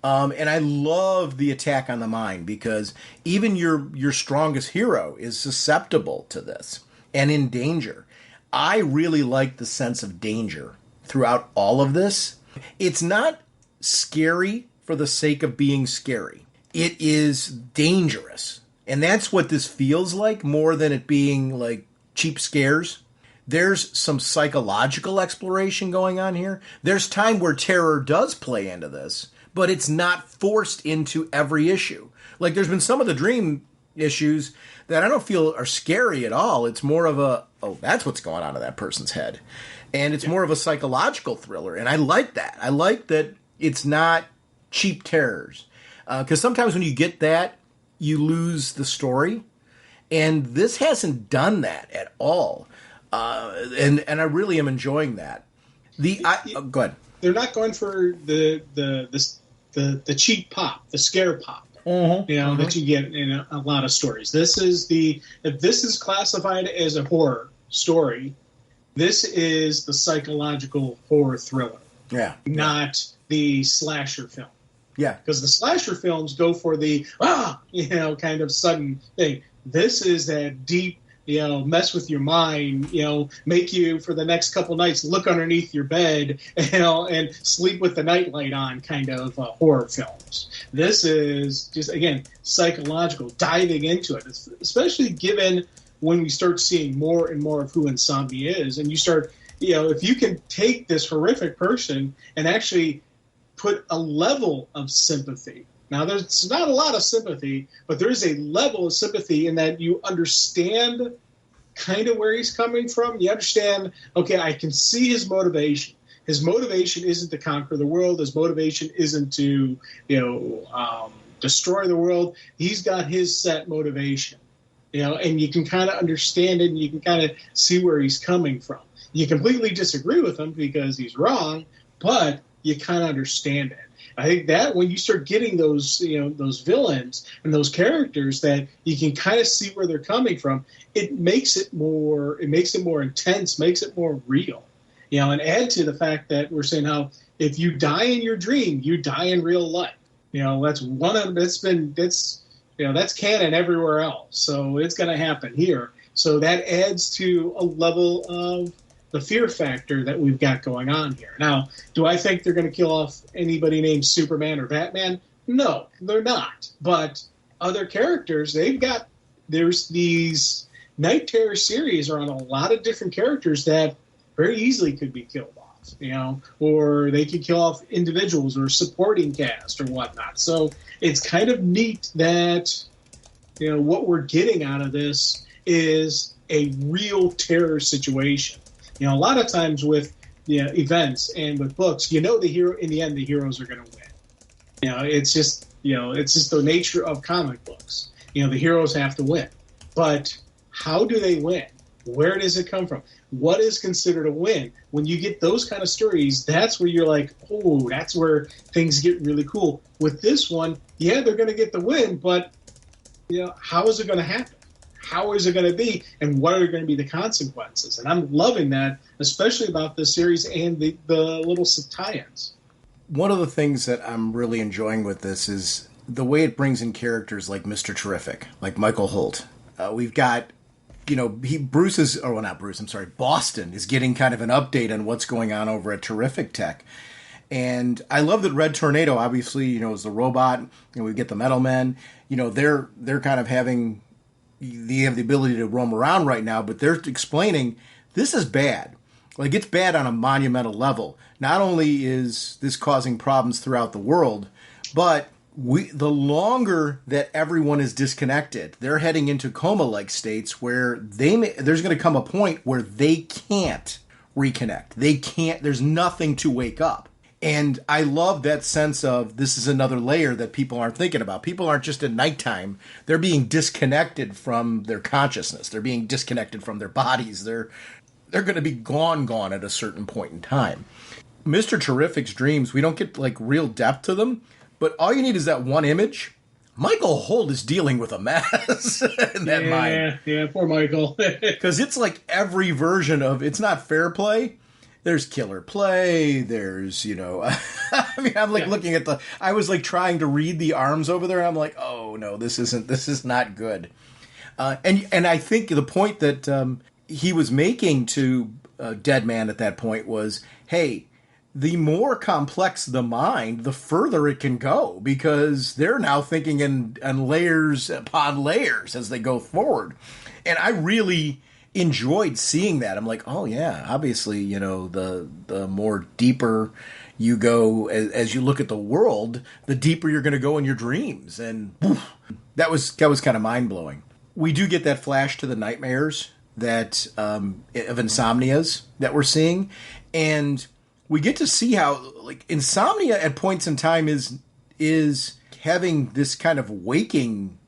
Speaker 1: And I love the attack on the mind because even your strongest hero is susceptible to this and in danger. I really like the sense of danger throughout all of this. It's not scary for the sake of being scary. It is dangerous. And that's what this feels like more than it being like cheap scares. There's some psychological exploration going on here. There's time where terror does play into this, but it's not forced into every issue. Like, there's been some of the Dream issues that I don't feel are scary at all. It's more of a, oh, that's what's going on in that person's head. And it's more of a psychological thriller. And I like that. I like that it's not cheap terrors. Because sometimes when you get that, you lose the story. And this hasn't done that at all. And I really am enjoying that. Go ahead.
Speaker 3: They're not going for the cheap pop, the scare pop, that you get in a lot of stories. If this is classified as a horror story, this is the psychological horror thriller. Yeah. Not the slasher film.
Speaker 1: Yeah.
Speaker 3: Because the slasher films go for the, kind of sudden thing. This is that deep, mess with your mind, make you for the next couple nights look underneath your bed, and sleep with the nightlight on kind of horror films. This is just, again, psychological, diving into it, especially given when we start seeing more and more of who Insomnia is. And you start, if you can take this horrific person and actually put a level of sympathy. Now, there's not a lot of sympathy, but there is a level of sympathy in that you understand kind of where he's coming from. You understand, okay, I can see his motivation. His motivation isn't to conquer the world. His motivation isn't to, destroy the world. He's got his set motivation, and you can kind of understand it, and you can kind of see where he's coming from. You completely disagree with him because he's wrong, but you kind of understand it. I think that when you start getting those villains and those characters that you can kind of see where they're coming from, it makes it more intense, makes it more real. And add to the fact that we're saying how if you die in your dream, you die in real life. That's canon everywhere else. So it's going to happen here. So that adds to a level of the fear factor that we've got going on here. Now, do I think they're going to kill off anybody named Superman or Batman? No, they're not. But other characters, there's these Night Terror series are on a lot of different characters that very easily could be killed off, or they could kill off individuals or supporting cast or whatnot. So it's kind of neat that, what we're getting out of this is a real terror situation. You know, a lot of times with events and with books, the hero in the end, the heroes are going to win. You know, it's just the nature of comic books. You know, the heroes have to win. But how do they win? Where does it come from? What is considered a win? When you get those kind of stories, that's where you're like, oh, that's where things get really cool. With this one, yeah, they're going to get the win, but how is it going to happen? How is it going to be? And what are going to be the consequences? And I'm loving that, especially about this series and the little tie-ins.
Speaker 1: One of the things that I'm really enjoying with this is the way it brings in characters like Mr. Terrific, like Michael Holt. We've got, Boston is getting kind of an update on what's going on over at Terrific Tech. And I love that Red Tornado, obviously, is the robot. We get the Metal Men. They're kind of they have the ability to roam around right now, but they're explaining this is bad. Like, it's bad on a monumental level. Not only is this causing problems throughout the world, but the longer that everyone is disconnected, they're heading into coma-like states where there's going to come a point where they can't reconnect. They can't. There's nothing to wake up. And I love that sense of this is another layer that people aren't thinking about. People aren't just at nighttime. They're being disconnected from their consciousness. They're being disconnected from their bodies. They're going to be gone at a certain point in time. Mr. Terrific's dreams, we don't get like real depth to them, but all you need is that one image. Michael Holt is dealing with a mess in that mind.
Speaker 3: Yeah, poor Michael.
Speaker 1: Because it's like every version of, it's not fair play. There's killer play. There's, I'm like looking at I was like trying to read the arms over there. And I'm like, oh no, this is not good. And I think the point that he was making to Dead Man at that point was, hey, the more complex the mind, the further it can go, because they're now thinking in layers upon layers as they go forward. And I really enjoyed seeing that. I'm like, oh yeah, obviously, the more deeper you go as you look at the world, the deeper you're going to go in your dreams. And woof, that was kind of mind blowing. We do get that flash to the nightmares that of insomnias that we're seeing, and we get to see how like insomnia at points in time is having this kind of waking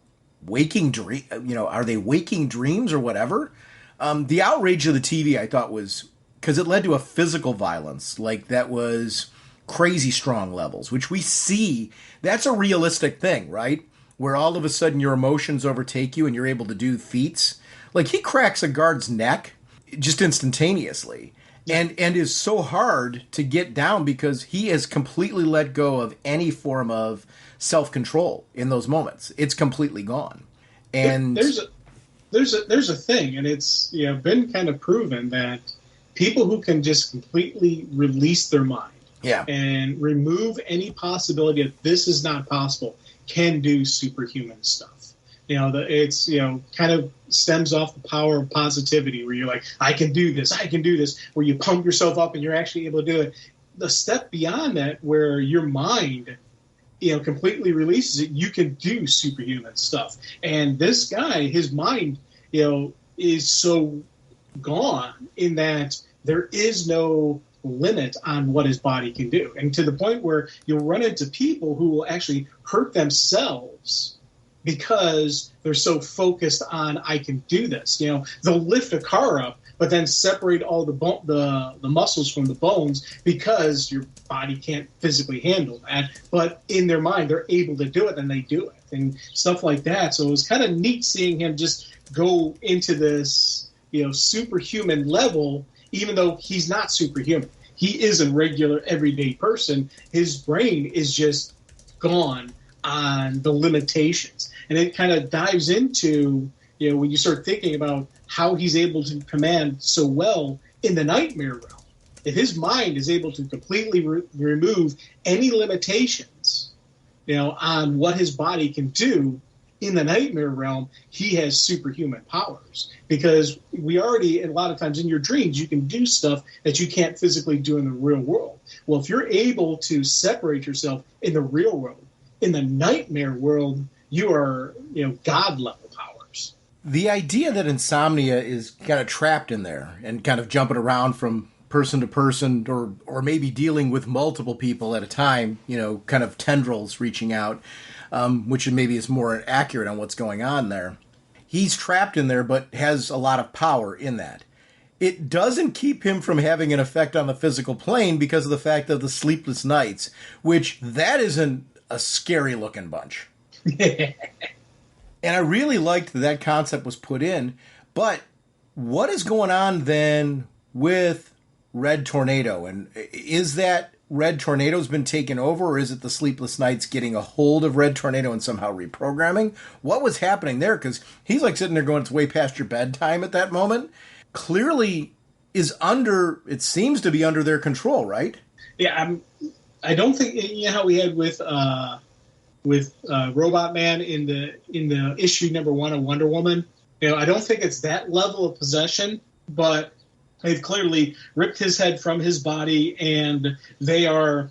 Speaker 1: dream. Are they waking dreams or whatever? The outrage of the TV, I thought, was because it led to a physical violence like that was crazy strong levels, which we see. That's a realistic thing, right? Where all of a sudden your emotions overtake you and you're able to do feats. Like, he cracks a guard's neck just instantaneously. And is so hard to get down because he has completely let go of any form of self-control in those moments. It's completely gone. And
Speaker 3: there's a thing, and it's been kind of proven that people who can just completely release their mind and remove any possibility that this is not possible can do superhuman stuff. It's kind of stems off the power of positivity, where you're like, I can do this, where you pump yourself up and you're actually able to do it. The step beyond that, where your mind, completely releases it, you can do superhuman stuff. And this guy, his mind, is so gone in that there is no limit on what his body can do. And to the point where you'll run into people who will actually hurt themselves because they're so focused on, I can do this. They'll lift a car up, but then separate all the muscles from the bones because your body can't physically handle that. But in their mind, they're able to do it, and they do it, and stuff like that. So it was kind of neat seeing him just go into this, superhuman level, even though he's not superhuman. He is a regular, everyday person. His brain is just gone on the limitations. And it kind of dives into, when you start thinking about how he's able to command so well in the nightmare realm. If his mind is able to completely remove any limitations, on what his body can do in the nightmare realm, he has superhuman powers. Because we already, a lot of times in your dreams, you can do stuff that you can't physically do in the real world. Well, if you're able to separate yourself in the real world, in the nightmare world, you are, God-level powers.
Speaker 1: The idea that Insomnia is kind of trapped in there and kind of jumping around from person to person, or maybe dealing with multiple people at a time, kind of tendrils reaching out, which maybe is more accurate on what's going on there. He's trapped in there, but has a lot of power in that. It doesn't keep him from having an effect on the physical plane because of the fact of the sleepless nights, which that isn't a scary looking bunch. And I really liked that concept was put in, but what is going on then with Red Tornado? And is that Red Tornado's been taken over, or is it the Sleepless Nights getting a hold of Red Tornado and somehow reprogramming? What was happening there? Because he's like sitting there going, it's way past your bedtime at that moment. Clearly it seems to be under their control, right?
Speaker 3: Yeah, I don't think, how we had with Robot Man in the issue number 1 of Wonder Woman. I don't think it's that level of possession, but they've clearly ripped his head from his body, and they are,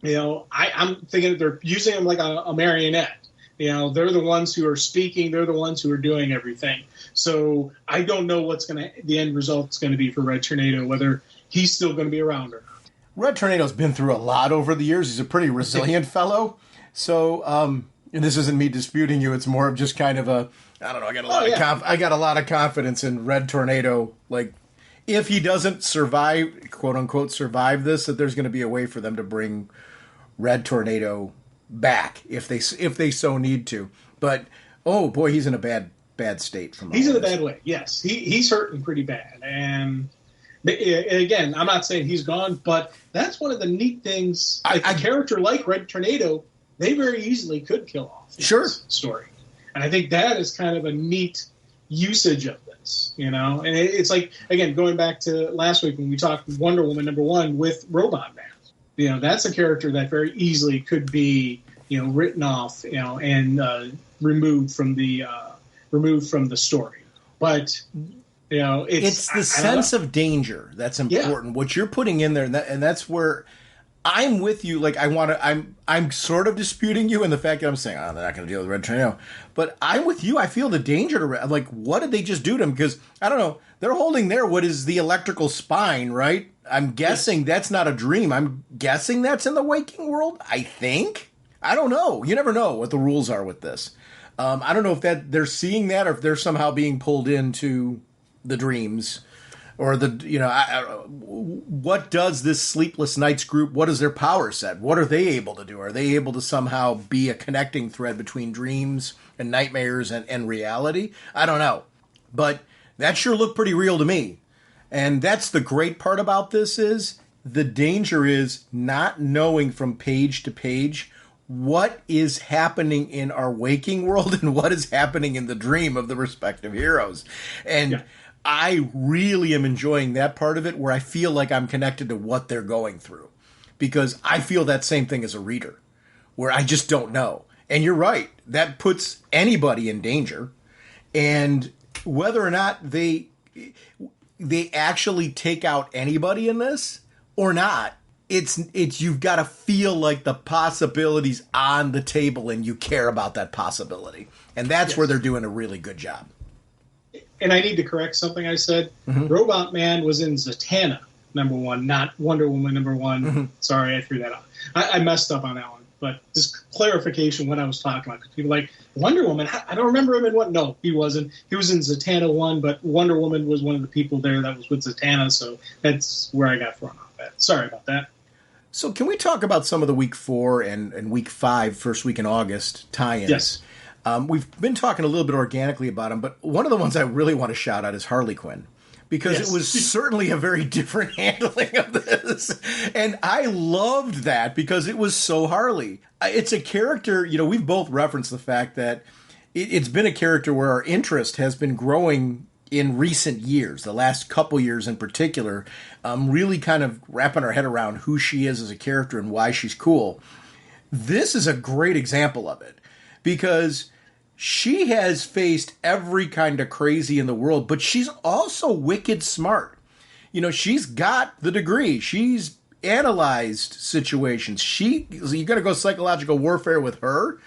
Speaker 3: I'm thinking that they're using him like a marionette. They're the ones who are speaking. They're the ones who are doing everything. So I don't know the end result's going to be for Red Tornado, whether he's still going to be around or not.
Speaker 1: Red Tornado's been through a lot over the years. He's a pretty resilient fellow. So, and this isn't me disputing you. It's more of just kind of I don't know. I got a lot of confidence in Red Tornado. Like, if he doesn't survive, quote unquote, survive this, that there's going to be a way for them to bring Red Tornado back if they so need to. But oh boy, he's in a bad state from all
Speaker 3: he's in a
Speaker 1: this.
Speaker 3: bad way. Yes, he's hurting pretty bad. And again, I'm not saying he's gone, but that's one of the neat things. A character like Red Tornado, they very easily could kill off this story. And I think that is kind of a neat usage of this, And it's like, again, going back to last week when we talked Wonder Woman number 1 with Robot Man. That's a character that very easily could be, written off, and removed from the story. But it's
Speaker 1: the sense of danger that's important. Yeah. What you're putting in there, and that's where I'm with you. Like, I'm sort of disputing you in the fact that I'm saying, they're not going to deal with Red Tornado. But I'm with you. I feel the danger to Red. Like, what did they just do to him? Because, I don't know, they're holding there what is the electrical spine, right? I'm guessing that's not a dream. I'm guessing that's in the waking world, I think. I don't know. You never know what the rules are with this. I don't know if they're seeing that or if they're somehow being pulled into the dreams. Or what does this Sleepless Nights group, what is their power set? What are they able to do? Are they able to somehow be a connecting thread between dreams and nightmares and reality? I don't know. But that sure looked pretty real to me. And that's the great part about this is the danger is not knowing from page to page what is happening in our waking world and what is happening in the dream of the respective heroes. And I really am enjoying that part of it where I feel like I'm connected to what they're going through because I feel that same thing as a reader where I just don't know. And you're right. That puts anybody in danger. And whether or not they actually take out anybody in this or not, it's you've got to feel like the possibility's on the table and you care about that possibility. And that's where they're doing a really good job.
Speaker 3: And I need to correct something I said. Mm-hmm. Robot Man was in Zatanna number 1, not Wonder Woman number 1. Mm-hmm. Sorry, I threw that out. I messed up on that one. But just clarification what I was talking about. People are like, Wonder Woman? I don't remember him in what? No, he wasn't. He was in Zatanna 1, but Wonder Woman was one of the people there that was with Zatanna, so that's where I got thrown off at. Sorry about that.
Speaker 1: So can we talk about some of the week 4 and week 5, first week in August tie-ins?
Speaker 3: Yes.
Speaker 1: We've been talking a little bit organically about them, but one of the ones I really want to shout out is Harley Quinn. Because it was certainly a very different handling of this. And I loved that because it was so Harley. It's a character, we've both referenced the fact that it's been a character where our interest has been growing in recent years, the last couple years in particular, really kind of wrapping our head around who she is as a character and why she's cool. This is a great example of it because she has faced every kind of crazy in the world, but she's also wicked smart. She's got the degree. She's analyzed situations. You got to go psychological warfare with her.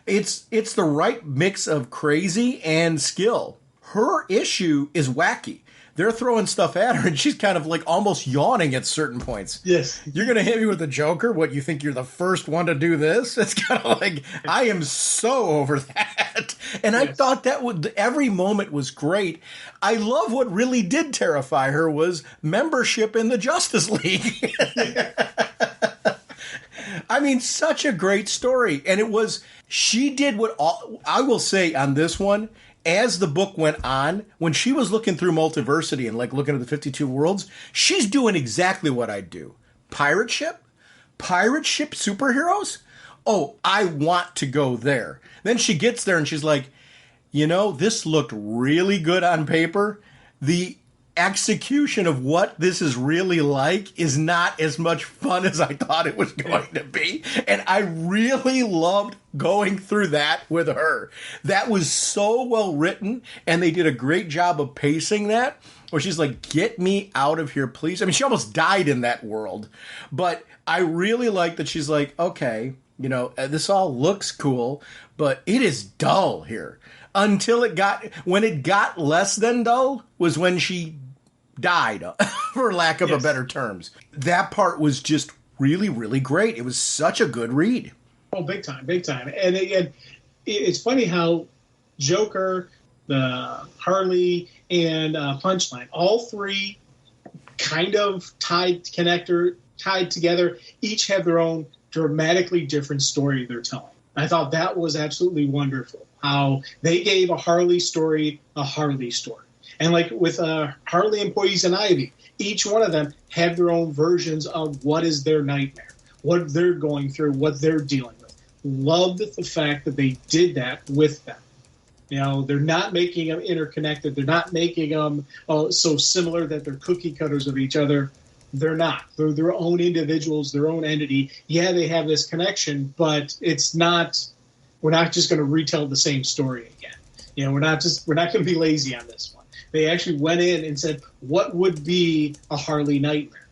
Speaker 1: It's the right mix of crazy and skill. her issue is wacky. They're throwing stuff at her, and she's kind of like almost yawning at certain points.
Speaker 3: Yes.
Speaker 1: You're going to hit me with the Joker? What, you think you're the first one to do this? It's kind of like, I am so over that. And I thought every moment was great. I love what really did terrify her was membership in the Justice League. I mean, such a great story. And she did I will say on this one, as the book went on, when she was looking through Multiversity and like looking at the 52 worlds, she's doing exactly what I do. Pirate ship superheroes? Oh, I want to go there. Then she gets there and she's like, this looked really good on paper. The execution of what this is really like is not as much fun as I thought it was going to be. And I really loved going through that with her. That was so well written, and they did a great job of pacing that, where she's like, get me out of here, please. I mean, she almost died in that world, but I really like that she's like, okay, this all looks cool, but it is dull here. When it got less than dull was when she died, for lack of a better terms. That part was just really, really great. It was such a good read.
Speaker 3: Oh, big time. And again, it's funny how Joker, the Harley, and Punchline, all three kind of tied together, each have their own dramatically different story they're telling. I thought that was absolutely wonderful, how they gave a Harley story a Harley story. And like with Harley and Poison Ivy, each one of them have their own versions of what is their nightmare, what they're going through, what they're dealing with. Loved the fact that they did that with them. They're not making them interconnected. They're not making them so similar that they're cookie cutters of each other. They're not. They're their own individuals, their own entity. Yeah, they have this connection, but it's not. We're not just going to retell the same story again. We're not going to be lazy on this one. They actually went in and said, what would be a Harley nightmare?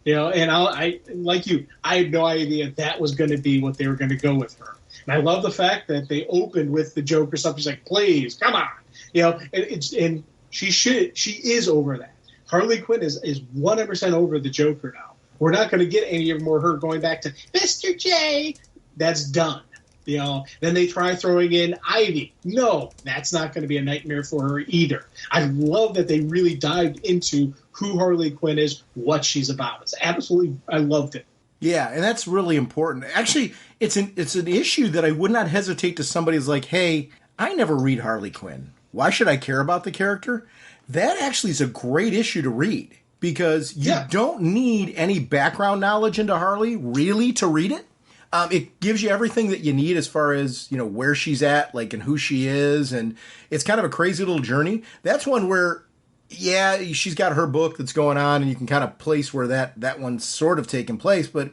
Speaker 3: And I like you, I had no idea that was going to be what they were going to go with her. And I love the fact that they opened with the Joker stuff. She's like, please, come on. And she is over that. Harley Quinn is 100% over the Joker now. We're not going to get any more her going back to Mr. J. That's done. Then they try throwing in Ivy. No, that's not going to be a nightmare for her either. I love that they really dived into who Harley Quinn is, what she's about. I loved it.
Speaker 1: Yeah, and that's really important. Actually, it's an issue that I would not hesitate to somebody who's like, hey, I never read Harley Quinn. Why should I care about the character? That actually is a great issue to read, because you don't need any background knowledge into Harley, really, to read it. It gives you everything that you need as far as, where she's at, like, and who she is. And it's kind of a crazy little journey. That's one where, she's got her book that's going on, and you can kind of place where that one's sort of taking place. But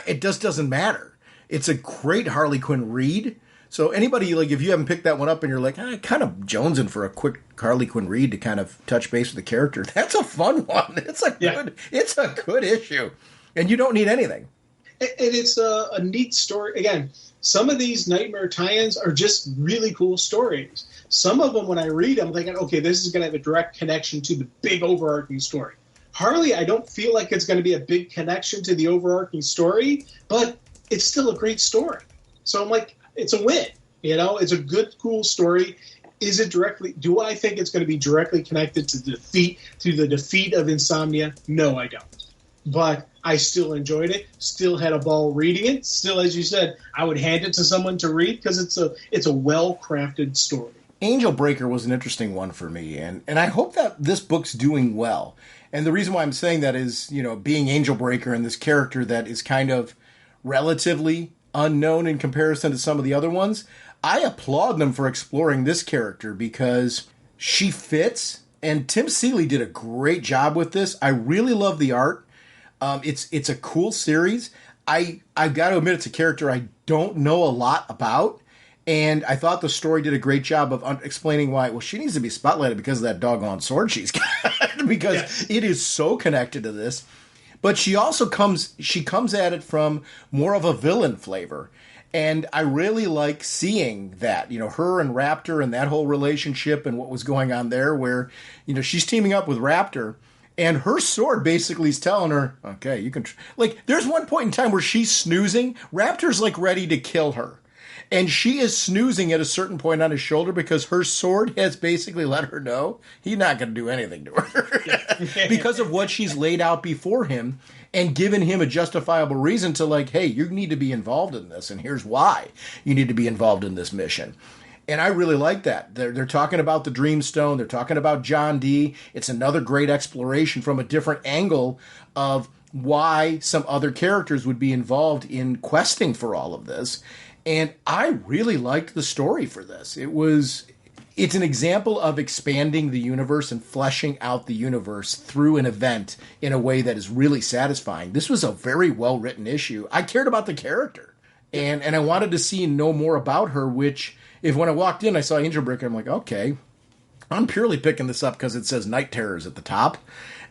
Speaker 1: it just doesn't matter. It's a great Harley Quinn read. So anybody, like, if you haven't picked that one up and you're like, kind of jonesing for a quick Harley Quinn read to kind of touch base with the character, that's a fun one. It's a good issue. And you don't need anything.
Speaker 3: And it's a neat story. Again, some of these Nightmare tie-ins are just really cool stories. Some of them, when I read them, I'm thinking, okay, this is going to have a direct connection to the big overarching story. Harley, I don't feel like it's going to be a big connection to the overarching story, but it's still a great story. So I'm like, it's a win. It's a good, cool story. Do I think it's going to be directly connected to the defeat of Insomnia? No, I don't. But I still enjoyed it, still had a ball reading it. Still, as you said, I would hand it to someone to read because it's a well-crafted story.
Speaker 1: Angel Breaker was an interesting one for me, and I hope that this book's doing well. And the reason why I'm saying that is, being Angel Breaker and this character that is kind of relatively unknown in comparison to some of the other ones, I applaud them for exploring this character because she fits, and Tim Seeley did a great job with this. I really love the art. It's a cool series. I've got to admit it's a character I don't know a lot about, and I thought the story did a great job of explaining why. Well, she needs to be spotlighted because of that doggone sword she's got, because it is so connected to this. But she also comes at it from more of a villain flavor, And I really like seeing that, her and Raptor and that whole relationship and what was going on there where, she's teaming up with Raptor and her sword basically is telling her, okay, you can, there's one point in time where she's snoozing. Raptor's ready to kill her. And she is snoozing at a certain point on his shoulder because her sword has basically let her know he's not going to do anything to her because of what she's laid out before him and given him a justifiable reason to hey, you need to be involved in this. And here's why you need to be involved in this mission. And I really like that. They're talking about the Dreamstone. They're talking about John Dee. It's another great exploration from a different angle of why some other characters would be involved in questing for all of this. And I really liked the story for this. It's an example of expanding the universe and fleshing out the universe through an event in a way that is really satisfying. This was a very well-written issue. I cared about the character. And I wanted to see and know more about her, which, if when I walked in, I saw Angel Breaker, I'm like, okay, I'm purely picking this up because it says Night Terrors at the top.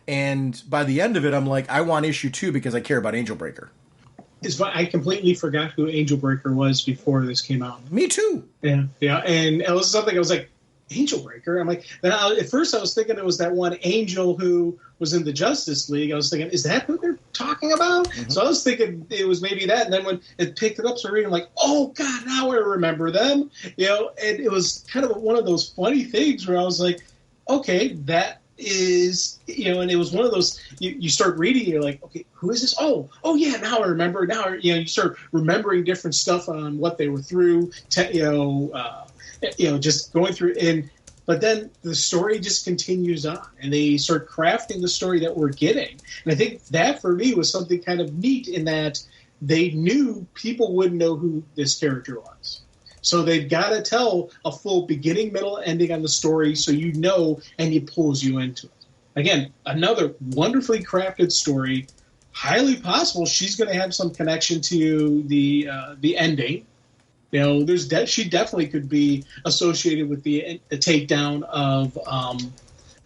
Speaker 1: And by the end of it, I'm like, I want issue 2 because I care about Angel Breaker.
Speaker 3: I completely forgot who Angel Breaker was before this came out.
Speaker 1: Me too.
Speaker 3: Yeah, and it was something I was like, Angel Breaker? I'm like, at first I was thinking it was that one Angel who was in the Justice League. I was thinking, is that who they're talking about? Mm-hmm. So I was thinking it was maybe that, and then when it picked it up, so I read, I'm like, oh God, now I remember them. And it was kind of one of those funny things where I was like, okay, that is, and it was one of those, you start reading, you're like, okay, who is this? Oh yeah, now I remember. Now, you start remembering different stuff on what they were through, just going through, but then the story just continues on, and they start crafting the story that we're getting. And I think that for me was something kind of neat in that they knew people wouldn't know who this character was. So they've got to tell a full beginning, middle, ending on the story so and it pulls you into it. Again, another wonderfully crafted story. Highly possible she's going to have some connection to the ending. She definitely could be associated with the takedown of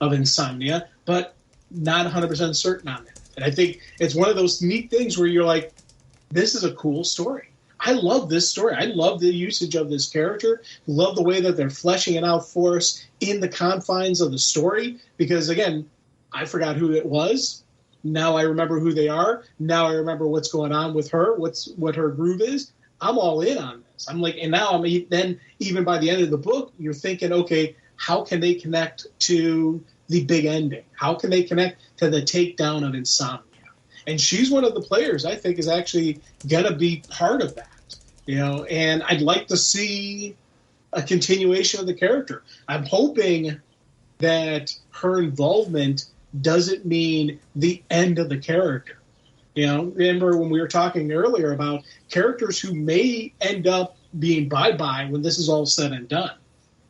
Speaker 3: Insomnia, but not 100% certain on that. And I think it's one of those neat things where you're like, this is a cool story. I love this story. I love the usage of this character. Love the way that they're fleshing it out for us in the confines of the story. Because, again, I forgot who it was. Now I remember who they are. Now I remember what's going on with her, what her groove is. I'm all in on this. I'm like, and now then even by the end of the book, you're thinking, okay, how can they connect to the big ending? How can they connect to the takedown of Insomnia? And she's one of the players I think is actually going to be part of that, and I'd like to see a continuation of the character. I'm hoping that her involvement doesn't mean the end of the character. Remember when we were talking earlier about characters who may end up being bye-bye when this is all said and done.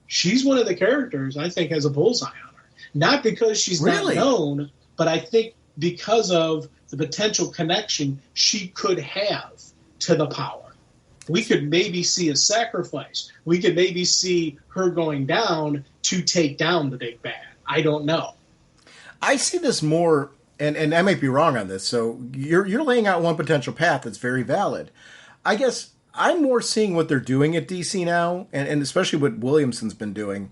Speaker 3: She's one of the characters I think has a bullseye on her. Not because she's not known, but I think because of the potential connection she could have to the power. We could maybe see a sacrifice. We could maybe see her going down to take down the big bad. I don't know.
Speaker 1: I see this more, and I might be wrong on this, so you're laying out one potential path that's very valid. I guess I'm more seeing what they're doing at DC now, and especially what Williamson's been doing,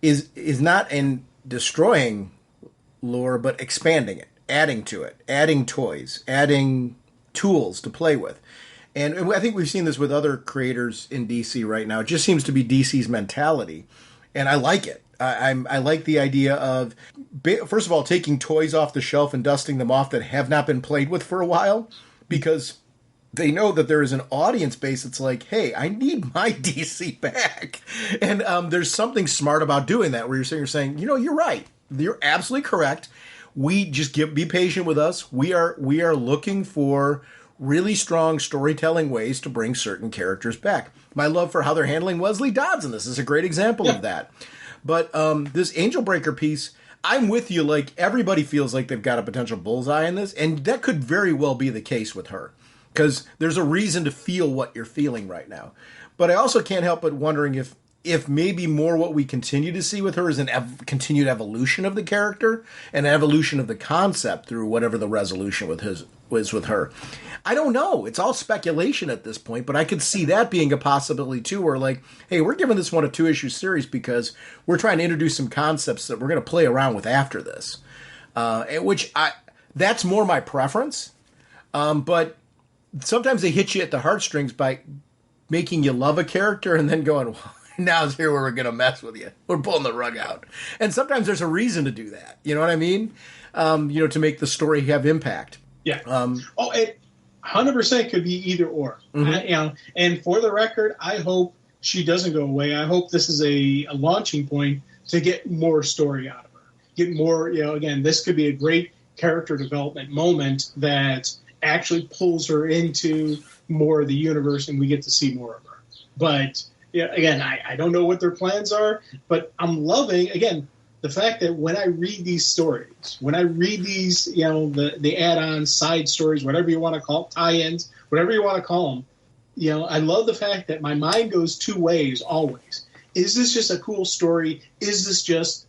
Speaker 1: is not in destroying lore, but expanding it. Adding to it, adding toys, adding tools to play with. And I think we've seen this with other creators in DC right now. It just seems to be DC's mentality. And I like it. I like the idea of, first of all, taking toys off the shelf and dusting them off that have not been played with for a while, because they know that there is an audience base that's like, hey, I need my DC back. And there's something smart about doing that, where you're saying, you're right. You're absolutely correct. We just be patient with us. We are looking for really strong storytelling ways to bring certain characters back. My love for how they're handling Wesley Dodds in this is a great example of that. But this Angel Breaker piece, I'm with you. Like, everybody feels like they've got a potential bullseye in this, and that could very well be the case with her, because there's a reason to feel what you're feeling right now. But I also can't help but wondering if maybe more what we continue to see with her is an continued evolution of the character and an evolution of the concept through whatever the resolution with was with her. I don't know. It's all speculation at this point, but I could see that being a possibility too, where like, hey, we're giving this one a 2-issue series because we're trying to introduce some concepts that we're going to play around with after this. That's more my preference. But sometimes they hit you at the heartstrings by making you love a character and then going, well, now's here where we're going to mess with you. We're pulling the rug out. And sometimes there's a reason to do that. You know what I mean? To make the story have impact.
Speaker 3: Yeah. It 100% could be either or.
Speaker 1: Mm-hmm.
Speaker 3: And for the record, I hope she doesn't go away. I hope this is a launching point to get more story out of her. Get more, again, this could be a great character development moment that actually pulls her into more of the universe and we get to see more of her. But, again, I don't know what their plans are, but I'm loving, again, the fact that when I read these stories, when I read these, the add-ons, side stories, whatever you want to call it, tie-ins, whatever you want to call them, I love the fact that my mind goes two ways always. Is this just a cool story? Is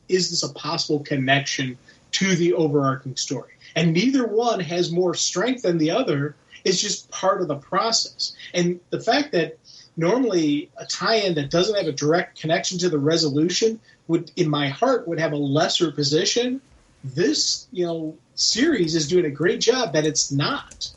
Speaker 3: this a possible connection to the overarching story? And neither one has more strength than the other. It's just part of the process. And the fact that normally a tie-in that doesn't have a direct connection to the resolution would, in my heart, would have a lesser position. This, series is doing a great job that it's not.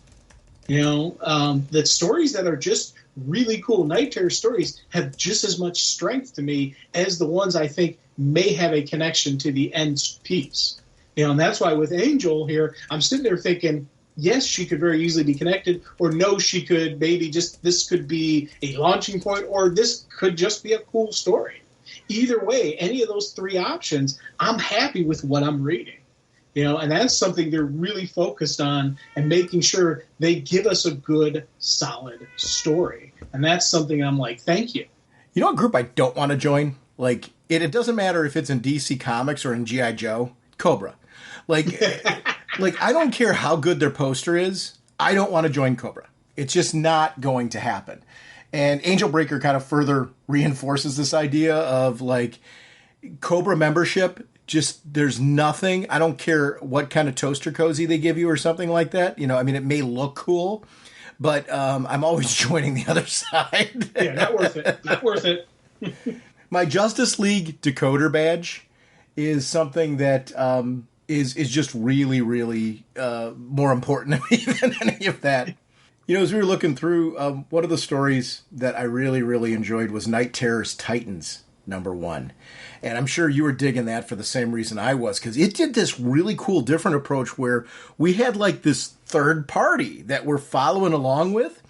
Speaker 3: The stories that are just really cool Night Terror stories have just as much strength to me as the ones I think may have a connection to the end piece. And that's why with Angel here, I'm sitting there thinking, yes, she could very easily be connected, or no, she could maybe this could be a launching point, or this could just be a cool story. Either way, any of those three options, I'm happy with what I'm reading. And that's something they're really focused on and making sure they give us a good, solid story. And that's something I'm like, thank you.
Speaker 1: You know a group I don't want to join? Like, it doesn't matter if it's in DC Comics or in G.I. Joe. Cobra. Like, I don't care how good their poster is. I don't want to join Cobra. It's just not going to happen. And Angel Breaker kind of further reinforces this idea of, like, Cobra membership. Just, there's nothing. I don't care what kind of toaster cozy they give you or something like that. It may look cool, but I'm always joining the other side.
Speaker 3: Yeah, not worth it. Not worth it.
Speaker 1: My Justice League decoder badge is something that is just really, really more important to me than any of that. As we were looking through, one of the stories that I really, really enjoyed was Night Terror's Titans #1. And I'm sure you were digging that for the same reason I was, because it did this really cool, different approach where we had like this third party that we're following along with,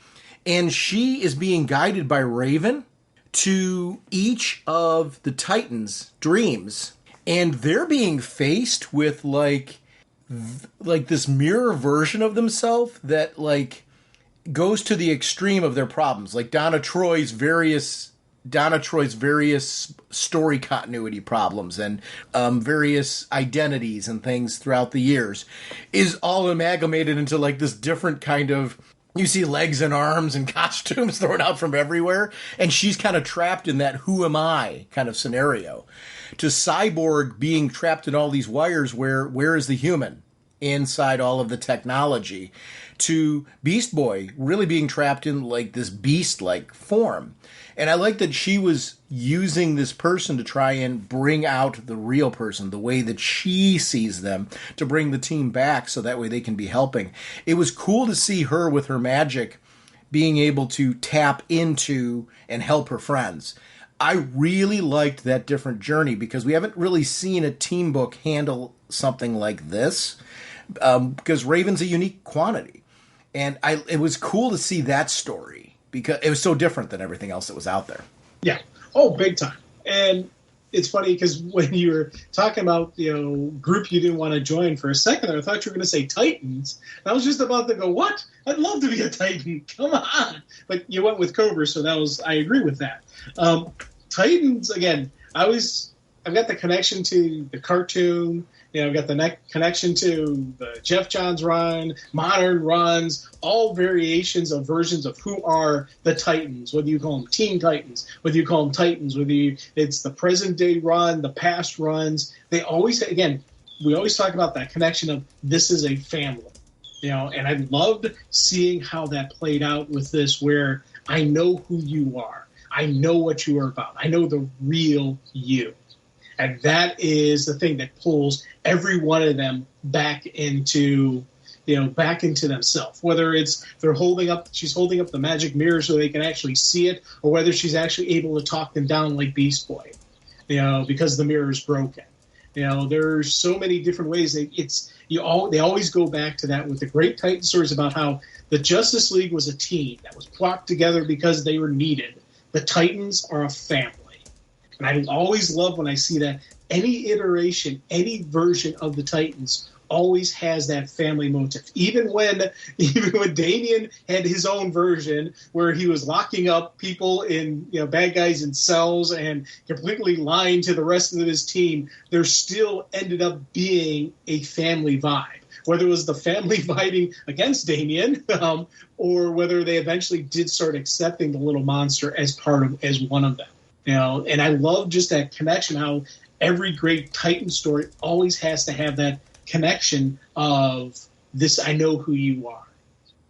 Speaker 1: and she is being guided by Raven to each of the Titans' dreams, and they're being faced with like this mirror version of themselves that like goes to the extreme of their problems, like Donna Troy's various story continuity problems and various identities and things throughout the years is all amalgamated into like this different kind of, you see legs and arms and costumes thrown out from everywhere, and she's kind of trapped in that who am I kind of scenario, to Cyborg being trapped in all these wires where is the human inside all of the technology, to Beast Boy really being trapped in like this beast-like form. And I like that she was using this person to try and bring out the real person, the way that she sees them, to bring the team back so that way they can be helping. It was cool to see her with her magic being able to tap into and help her friends. I really liked that different journey because we haven't really seen a team book handle something like this, because Raven's a unique quantity. And it was cool to see that story because it was so different than everything else that was out there.
Speaker 3: Yeah. Oh, big time. And it's funny because when you were talking about, group you didn't want to join for a second, I thought you were going to say Titans. And I was just about to go, what? I'd love to be a Titan. Come on. But you went with Cobra, so I agree with that. Titans, again, I've got the connection to the cartoon. I've got the connection to the Jeff Johns run, modern runs, all variations of versions of who are the Titans, whether you call them Teen Titans, whether you call them Titans, it's the present day run, the past runs. We always talk about that connection of this is a family. And I loved seeing how that played out with this, where I know who you are. I know what you are about. I know the real you. And that is the thing that pulls every one of them back into themselves. Whether it's she's holding up the magic mirror so they can actually see it, or whether she's actually able to talk them down like Beast Boy, because the mirror is broken. There's so many different ways they always go back to that with the Great Titan stories about how the Justice League was a team that was brought together because they were needed. The Titans are a family. And I always love when I see that any iteration, any version of the Titans always has that family motive. Even when Damian had his own version where he was locking up people in, bad guys in cells and completely lying to the rest of his team, there still ended up being a family vibe. Whether it was the family fighting against Damian, or whether they eventually did start accepting the little monster as one of them. And I love just that connection, how every great Titan story always has to have that connection of this. I know who you are.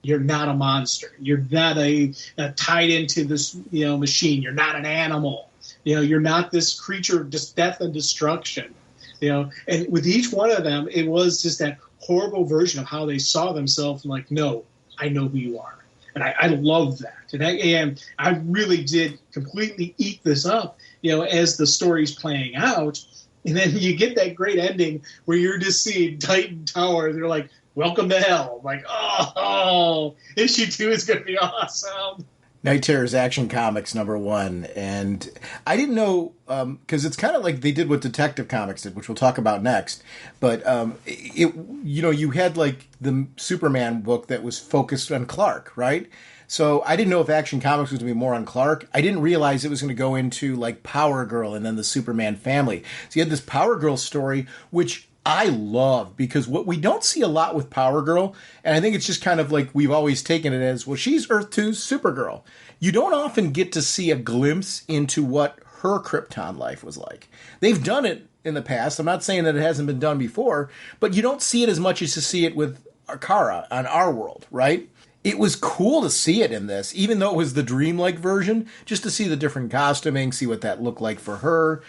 Speaker 3: You're not a monster. You're not a tied into this machine. You're not an animal. You're not this creature of just death and destruction. And with each one of them, it was just that horrible version of how they saw themselves. Like, no, I know who you are. And I love that. And I really did completely eat this up, as the story's playing out. And then you get that great ending where you're just seeing Titan Tower. They're like, welcome to hell. I'm like, oh, issue 2 is going to be awesome.
Speaker 1: Night Terror's Action Comics #1. And I didn't know, because it's kind of like they did what Detective Comics did, which we'll talk about next. But, you had like the Superman book that was focused on Clark, right? So I didn't know if Action Comics was going to be more on Clark. I didn't realize it was going to go into like Power Girl and then the Superman family. So you had this Power Girl story, which I love, because what we don't see a lot with Power Girl, and I think it's just kind of like we've always taken it as, well, she's Earth 2's Supergirl. You don't often get to see a glimpse into what her Krypton life was like. They've done it in the past. I'm not saying that it hasn't been done before, but you don't see it as much as you see it with Kara on our world, right? It was cool to see it in this, even though it was the dreamlike version, just to see the different costuming, see what that looked like for her,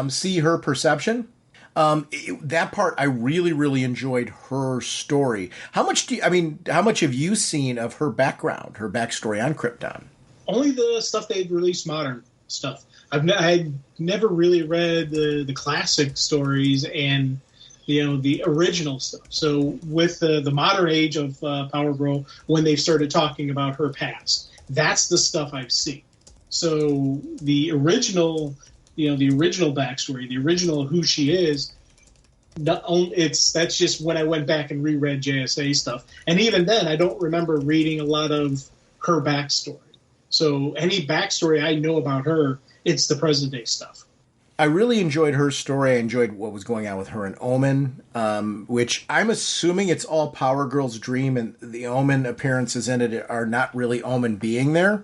Speaker 1: see her perception. That part, I really, really enjoyed her story. How much have you seen of her background, her backstory on Krypton?
Speaker 3: Only the stuff they'd released, modern stuff. I'd never really read the classic stories and the original stuff. So with the modern age of Power Girl, when they started talking about her past, that's the stuff I've seen. So the original backstory, the original who she is, that's just when I went back and reread JSA stuff. And even then, I don't remember reading a lot of her backstory. So any backstory I know about her, it's the present day stuff.
Speaker 1: I really enjoyed her story. I enjoyed what was going on with her and Omen, which I'm assuming it's all Power Girl's dream, and the Omen appearances in it are not really Omen being there.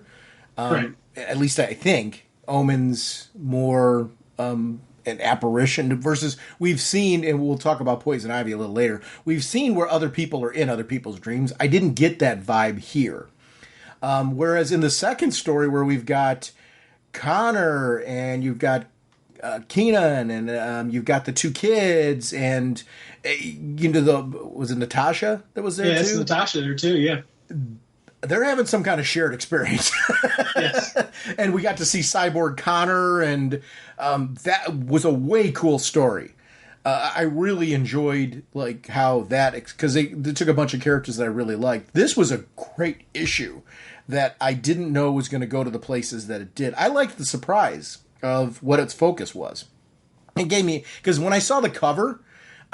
Speaker 3: Right.
Speaker 1: At least I think Omen's more an apparition versus we've seen, and we'll talk about Poison Ivy a little later, we've seen where other people are in other people's dreams. I didn't get that vibe here. Whereas in the second story where we've got Connor and you've got Keenan and you've got the two kids and was it Natasha that was there too?
Speaker 3: Yeah, it's Natasha there too, yeah.
Speaker 1: They're having some kind of shared experience.
Speaker 3: Yes.
Speaker 1: And we got to see Cyborg Connor, and that was a way cool story. I really enjoyed like how that, because they took a bunch of characters that I really liked. This was a great issue that I didn't know was going to go to the places that it did. I liked the surprise of what its focus was. It gave me, because when I saw the cover,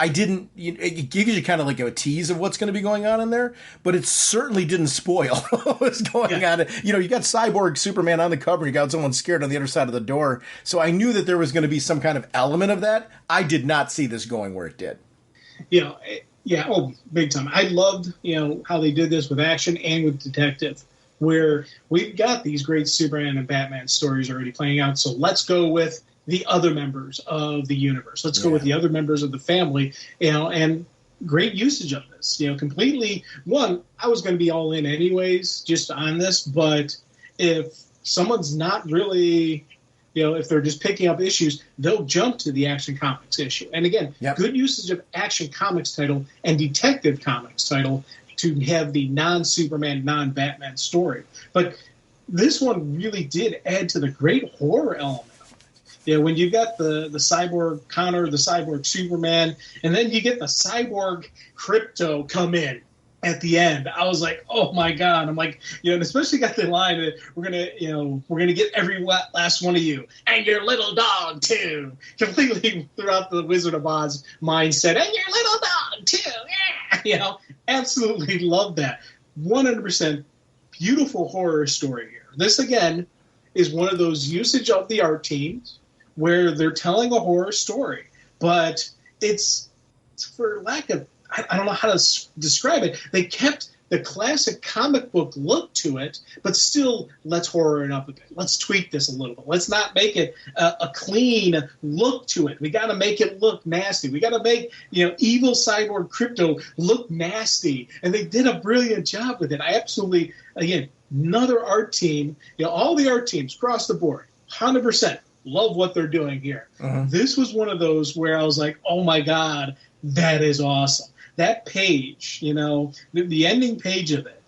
Speaker 1: it gives you kind of like a tease of what's going to be going on in there, but it certainly didn't spoil what was going on. You got Cyborg Superman on the cover, you got someone scared on the other side of the door. So I knew that there was going to be some kind of element of that. I did not see this going where it did.
Speaker 3: Big time. I loved, how they did this with action and with detective, where we've got these great Superman and Batman stories already playing out. So let's go with the other members of the universe. Let's go with the other members of the family, and great usage of this. Completely. One, I was going to be all in anyways, just on this. But if someone's not really, if they're just picking up issues, they'll jump to the Action Comics issue. And again, good usage of Action Comics title and Detective Comics title to have the non-Superman, non-Batman story. But this one really did add to the great horror element. When you got the cyborg Connor, the cyborg Superman, and then you get the cyborg Crypto come in at the end, I was like, oh my God. I'm like, and especially got the line that we're gonna get every last one of you and your little dog too. Completely throughout the Wizard of Oz mindset, and your little dog too. Yeah. Absolutely love that. 100% beautiful horror story here. This again is one of those usage of the art teams where they're telling a horror story, but it's for lack of, I don't know how to describe it. They kept the classic comic book look to it, but still let's horror it up a bit. Let's tweak this a little bit. Let's not make it a clean look to it. We got to make it look nasty. We got to make, evil cyborg Crypto look nasty. And they did a brilliant job with it. I absolutely, again, another art team, all the art teams across the board, 100%. Love what they're doing here. This was one of those where I was like, oh my God, that is awesome. That page, the ending page of it,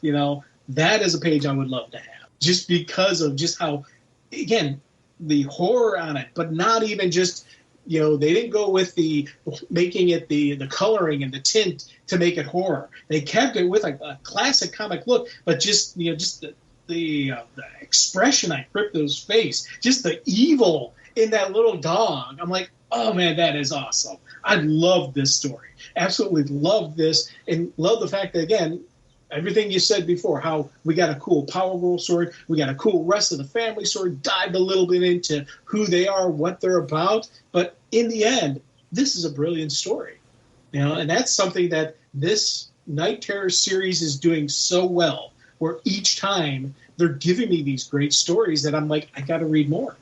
Speaker 3: that is a page I would love to have. Just because of just how, again, the horror on it, but not even just, they didn't go with the making it the coloring and the tint to make it horror. They kept it with a classic comic look, but just, just the expression on Crypto's face, just the evil in that little dog. I'm like, oh man, that is awesome. I love this story. Absolutely love this, and love the fact that, again, everything you said before, how we got a cool Power Girl story, we got a cool rest of the family story, dived a little bit into who they are, what they're about, but in the end, this is a brilliant story. And that's something that this Night Terror series is doing so well, where each time they're giving me these great stories that I'm like, I got to read more.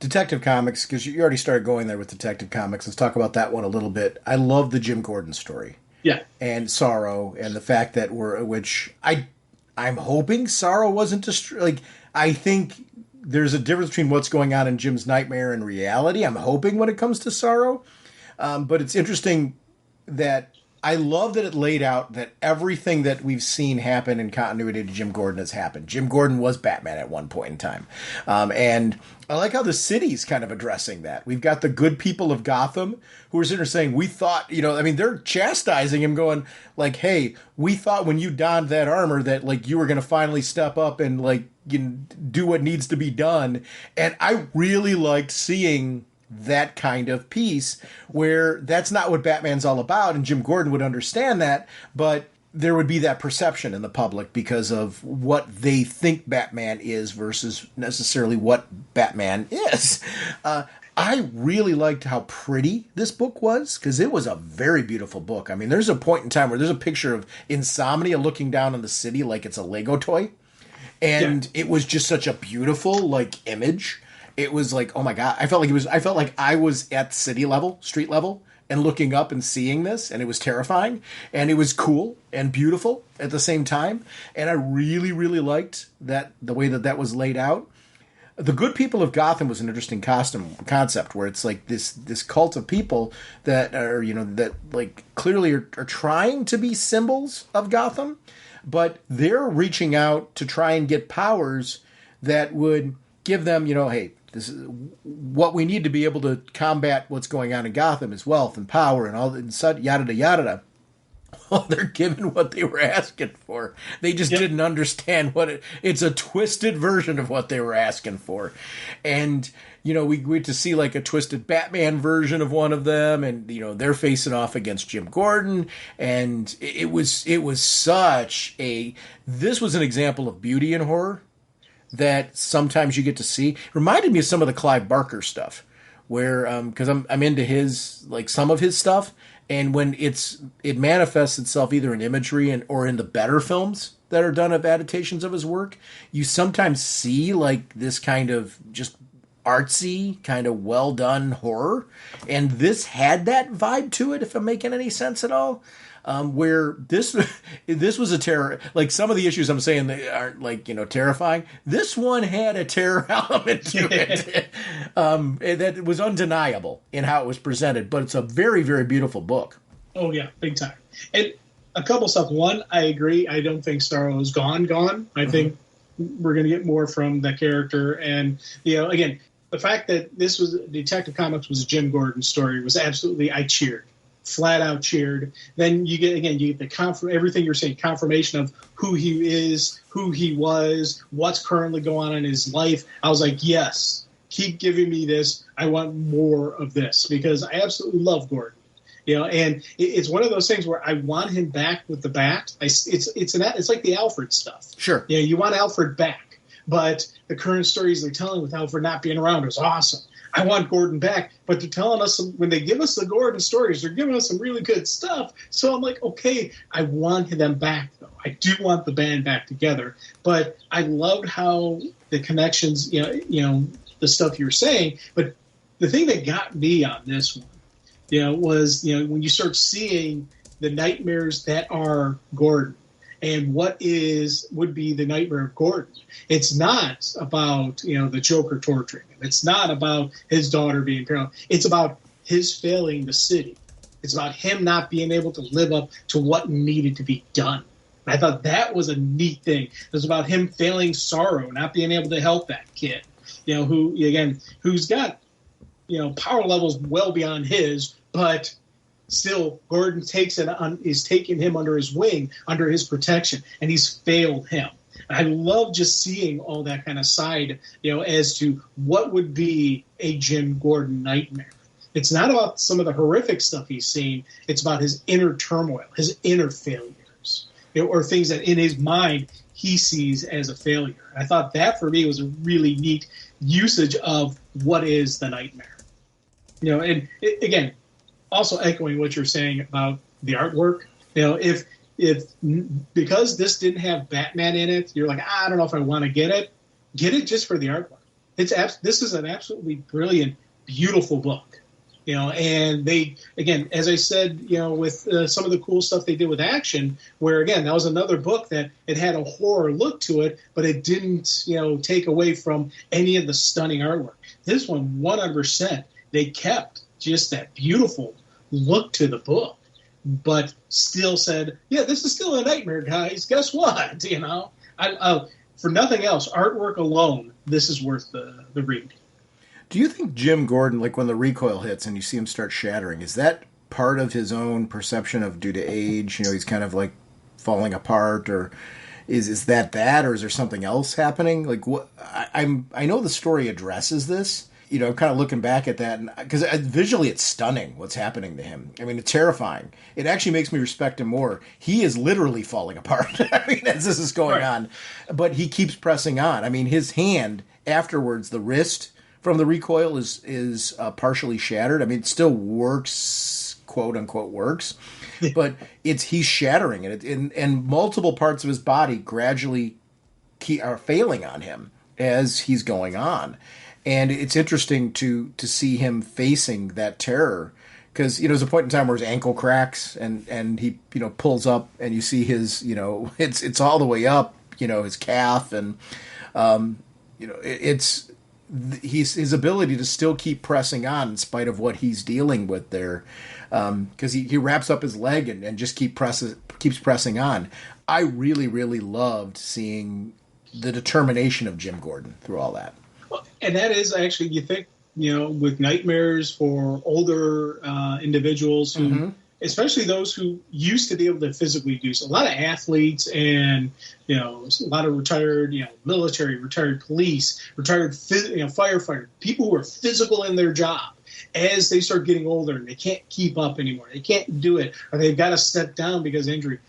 Speaker 1: Detective Comics, because you already started going there with Detective Comics. Let's talk about that one a little bit. I love the Jim Gordon story.
Speaker 3: Yeah.
Speaker 1: And Sorrow, and the fact that I'm hoping Sorrow wasn't I think there's a difference between what's going on in Jim's nightmare and reality. I'm hoping when it comes to Sorrow. But it's interesting that I love that it laid out that everything that we've seen happen in continuity to Jim Gordon has happened. Jim Gordon was Batman at one point in time. And I like how the city's kind of addressing that. We've got the good people of Gotham who are sitting there saying, we thought, they're chastising him, going like, hey, we thought when you donned that armor that you were going to finally step up and do what needs to be done. And I really liked seeing that kind of piece where that's not what Batman's all about, and Jim Gordon would understand that, but there would be that perception in the public because of what they think Batman is versus necessarily what Batman is. I really liked how pretty this book was, because it was a very beautiful book. I mean, there's a point in time where there's a picture of Insomnia looking down on the city like it's a Lego toy, and It was just such a beautiful image. It was like, oh my God, I felt like I was at street level, and looking up and seeing this, and it was terrifying, and it was cool and beautiful at the same time. And I really, really liked the way that was laid out. The Good People of Gotham was an interesting concept where it's like this cult of people that are, clearly are trying to be symbols of Gotham, but they're reaching out to try and get powers that would give them, hey, this is what we need to be able to combat what's going on in Gotham is wealth and power and all and such, yada yada. Well, they're given what they were asking for. They just didn't understand it's a twisted version of what they were asking for. And, we get to see a twisted Batman version of one of them, and, they're facing off against Jim Gordon. And it was this was an example of beauty in horror that sometimes you get to see. Reminded me of some of the Clive Barker stuff, where because I'm into his some of his stuff, and when it manifests itself either in imagery or in the better films that are done of adaptations of his work, you sometimes see this kind of just artsy, kind of well done horror, and this had that vibe to it. If I'm making any sense at all. where this was a terror. Like some of the issues I'm saying they aren't like, terrifying. This one had a terror element to it that was undeniable in how it was presented. But it's a very, very beautiful book.
Speaker 3: Oh yeah, big time. And a couple stuff. One, I agree. I don't think Starro is gone. I think we're going to get more from the character. And, again, the fact that this was Detective Comics was a Jim Gordon story was absolutely, I cheered. Flat out cheered. Then you get the everything you're saying, confirmation of who he is, who he was, what's currently going on in his life. I was like, yes, keep giving me this. I want more of this because I absolutely love Gordon. And it's one of those things where I want him back with the bat. It's like the Alfred stuff.
Speaker 1: Sure.
Speaker 3: You want Alfred back, but the current stories they're telling with Alfred not being around is awesome. I want Gordon back, but they're telling us when they give us the Gordon stories, they're giving us some really good stuff. So I'm like, okay, I want them back though. I do want the band back together, but I loved how the connections, the stuff you're saying. But the thing that got me on this one, was, when you start seeing the nightmares that are Gordon and what would be the nightmare of Gordon. It's not about, the Joker torturing him. It's not about his daughter being paralyzed. It's about his failing the city. It's about him not being able to live up to what needed to be done. I thought that was a neat thing. It was about him failing Sorrow, not being able to help that kid, who's got, power levels well beyond his, but still Gordon is taking him under his wing, under his protection, and he's failed him. And I love just seeing all that kind of side, as to what would be a Jim Gordon nightmare. It's not about some of the horrific stuff he's seen. It's about his inner turmoil, his inner failures, or things that in his mind he sees as a failure. And I thought that for me was a really neat usage of what is the nightmare. Again, also echoing what you're saying about the artwork, if because this didn't have Batman in it, you're like, I don't know if I want to get it just for the artwork. This is an absolutely brilliant, beautiful book, and they, again, as I said, with some of the cool stuff they did with action, where again, that was another book that it had a horror look to it, but it didn't, take away from any of the stunning artwork. This one, 100%, they kept just that beautiful look to the book, but still said, yeah, this is still a nightmare, guys. Guess what? For nothing else, artwork alone, this is worth the read.
Speaker 1: Do you think Jim Gordon, like when the recoil hits and you see him start shattering, is that part of his own perception of due to age? He's kind of like falling apart, or is that, or is there something else happening? Like what? I know the story addresses this. Kind of looking back at that, because visually it's stunning what's happening to him. I mean, it's terrifying. It actually makes me respect him more. He is literally falling apart. As this is going on, but he keeps pressing on. I mean, his hand afterwards, the wrist from the recoil is partially shattered. I mean, it still works, quote unquote works, but he's shattering it, and multiple parts of his body gradually are failing on him as he's going on. And it's interesting to see him facing that terror, because there's a point in time where his ankle cracks and he pulls up and you see his it's all the way up his calf, and it's his ability to still keep pressing on in spite of what he's dealing with there, because he wraps up his leg and just keeps pressing on. I really, really loved seeing the determination of Jim Gordon through all that.
Speaker 3: And that is actually, you think, with nightmares for older individuals who, especially those who used to be able to physically do so. A lot of athletes and, a lot of retired, military, retired police, retired, firefighter, people who are physical in their job. As they start getting older and they can't keep up anymore, they can't do it, or they've got to step down because of injury.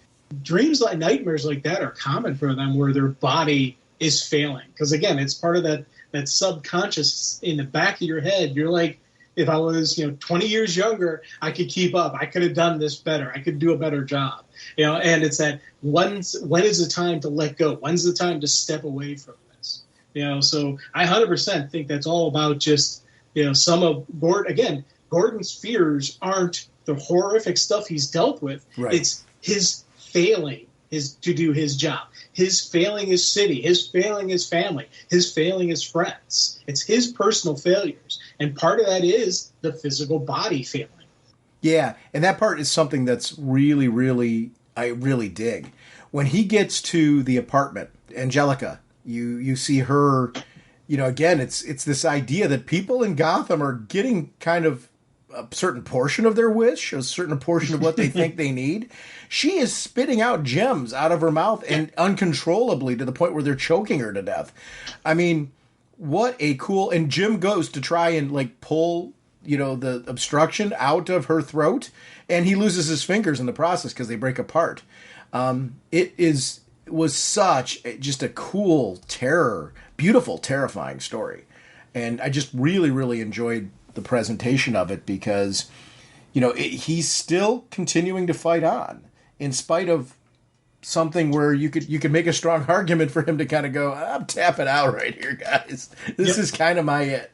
Speaker 3: Nightmares like that are common for them, where their body is failing. Because again, it's part of that subconscious in the back of your head. You're like, if I was 20 years younger, I could keep up. I could have done this better. I could do a better job. And it's that when is the time to let go? When's the time to step away from this? So I 100% think that's all about just some of Gordon's fears aren't the horrific stuff he's dealt with.
Speaker 1: Right.
Speaker 3: It's his failing to do his job. His failing his city. His failing his family. His failing his friends. It's his personal failures. And part of that is the physical body failing.
Speaker 1: Yeah, and that part is something that's really, really, I really dig. When he gets to the apartment, Angelica, you see her, again, it's this idea that people in Gotham are getting kind of a certain portion of their wish, a certain portion of what they think they need. She is spitting out gems out of her mouth and uncontrollably to the point where they're choking her to death. I mean, what a cool... And Jim goes to try and pull... the obstruction out of her throat, and he loses his fingers in the process because they break apart. It was such just a cool beautiful, terrifying story. And I just really, really enjoyed the presentation of it because, he's still continuing to fight on in spite of something where you could make a strong argument for him to kind of go, I'm tapping out right here, guys. This is kind of my it.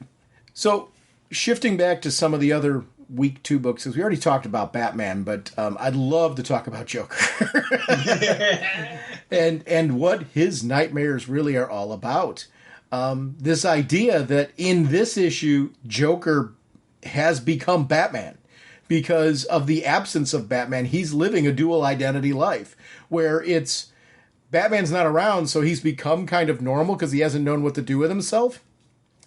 Speaker 1: So, shifting back to some of the other week 2 books, because we already talked about Batman, but I'd love to talk about Joker and what his nightmares really are all about. This idea that in this issue, Joker has become Batman because of the absence of Batman. He's living a dual identity life where it's Batman's not around, so he's become kind of normal because he hasn't known what to do with himself.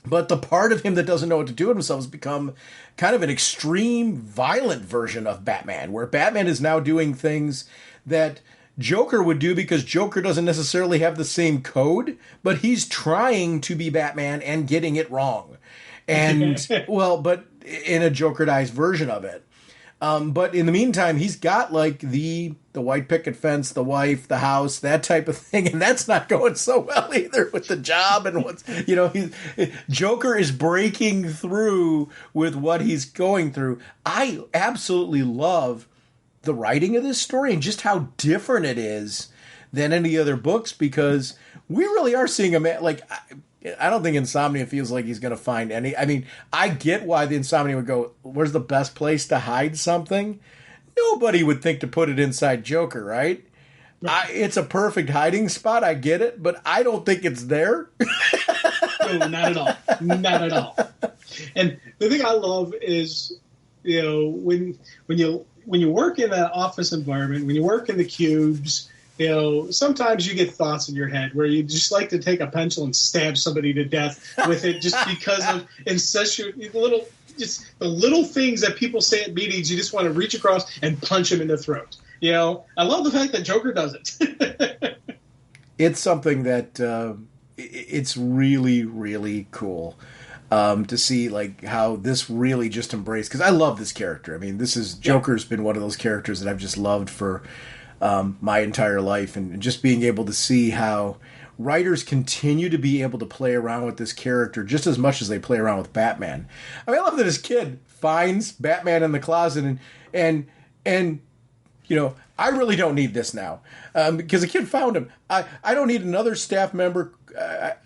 Speaker 1: But the part of him that doesn't know what to do with himself has become kind of an extreme, violent version of Batman, where Batman is now doing things that Joker would do because Joker doesn't necessarily have the same code, but he's trying to be Batman and getting it wrong. And, but in a Jokerized version of it. But in the meantime, he's got the white picket fence, the wife, the house, that type of thing, and that's not going so well either with the job and Joker is breaking through with what he's going through. I absolutely love the writing of this story and just how different it is than any other books because we really are seeing a man I don't think Insomnia feels like he's going to find any. I mean, I get why the Insomnia would go, where's the best place to hide something? Nobody would think to put it inside Joker, right? It's a perfect hiding spot. I get it, but I don't think it's there.
Speaker 3: No, not at all. Not at all. And the thing I love is, when you work in that office environment, when you work in the cubes, sometimes you get thoughts in your head where you just like to take a pencil and stab somebody to death with it just because of the little things that people say at meetings. You just want to reach across and punch them in the throat. I love the fact that Joker does it.
Speaker 1: It's something that it's really, really cool to see how this really just embraced, because I love this character. I mean, Joker's been one of those characters that I've just loved for my entire life, and just being able to see how writers continue to be able to play around with this character just as much as they play around with Batman. I mean, I love that his kid finds Batman in the closet and I really don't need this now because the kid found him. I don't need another staff member.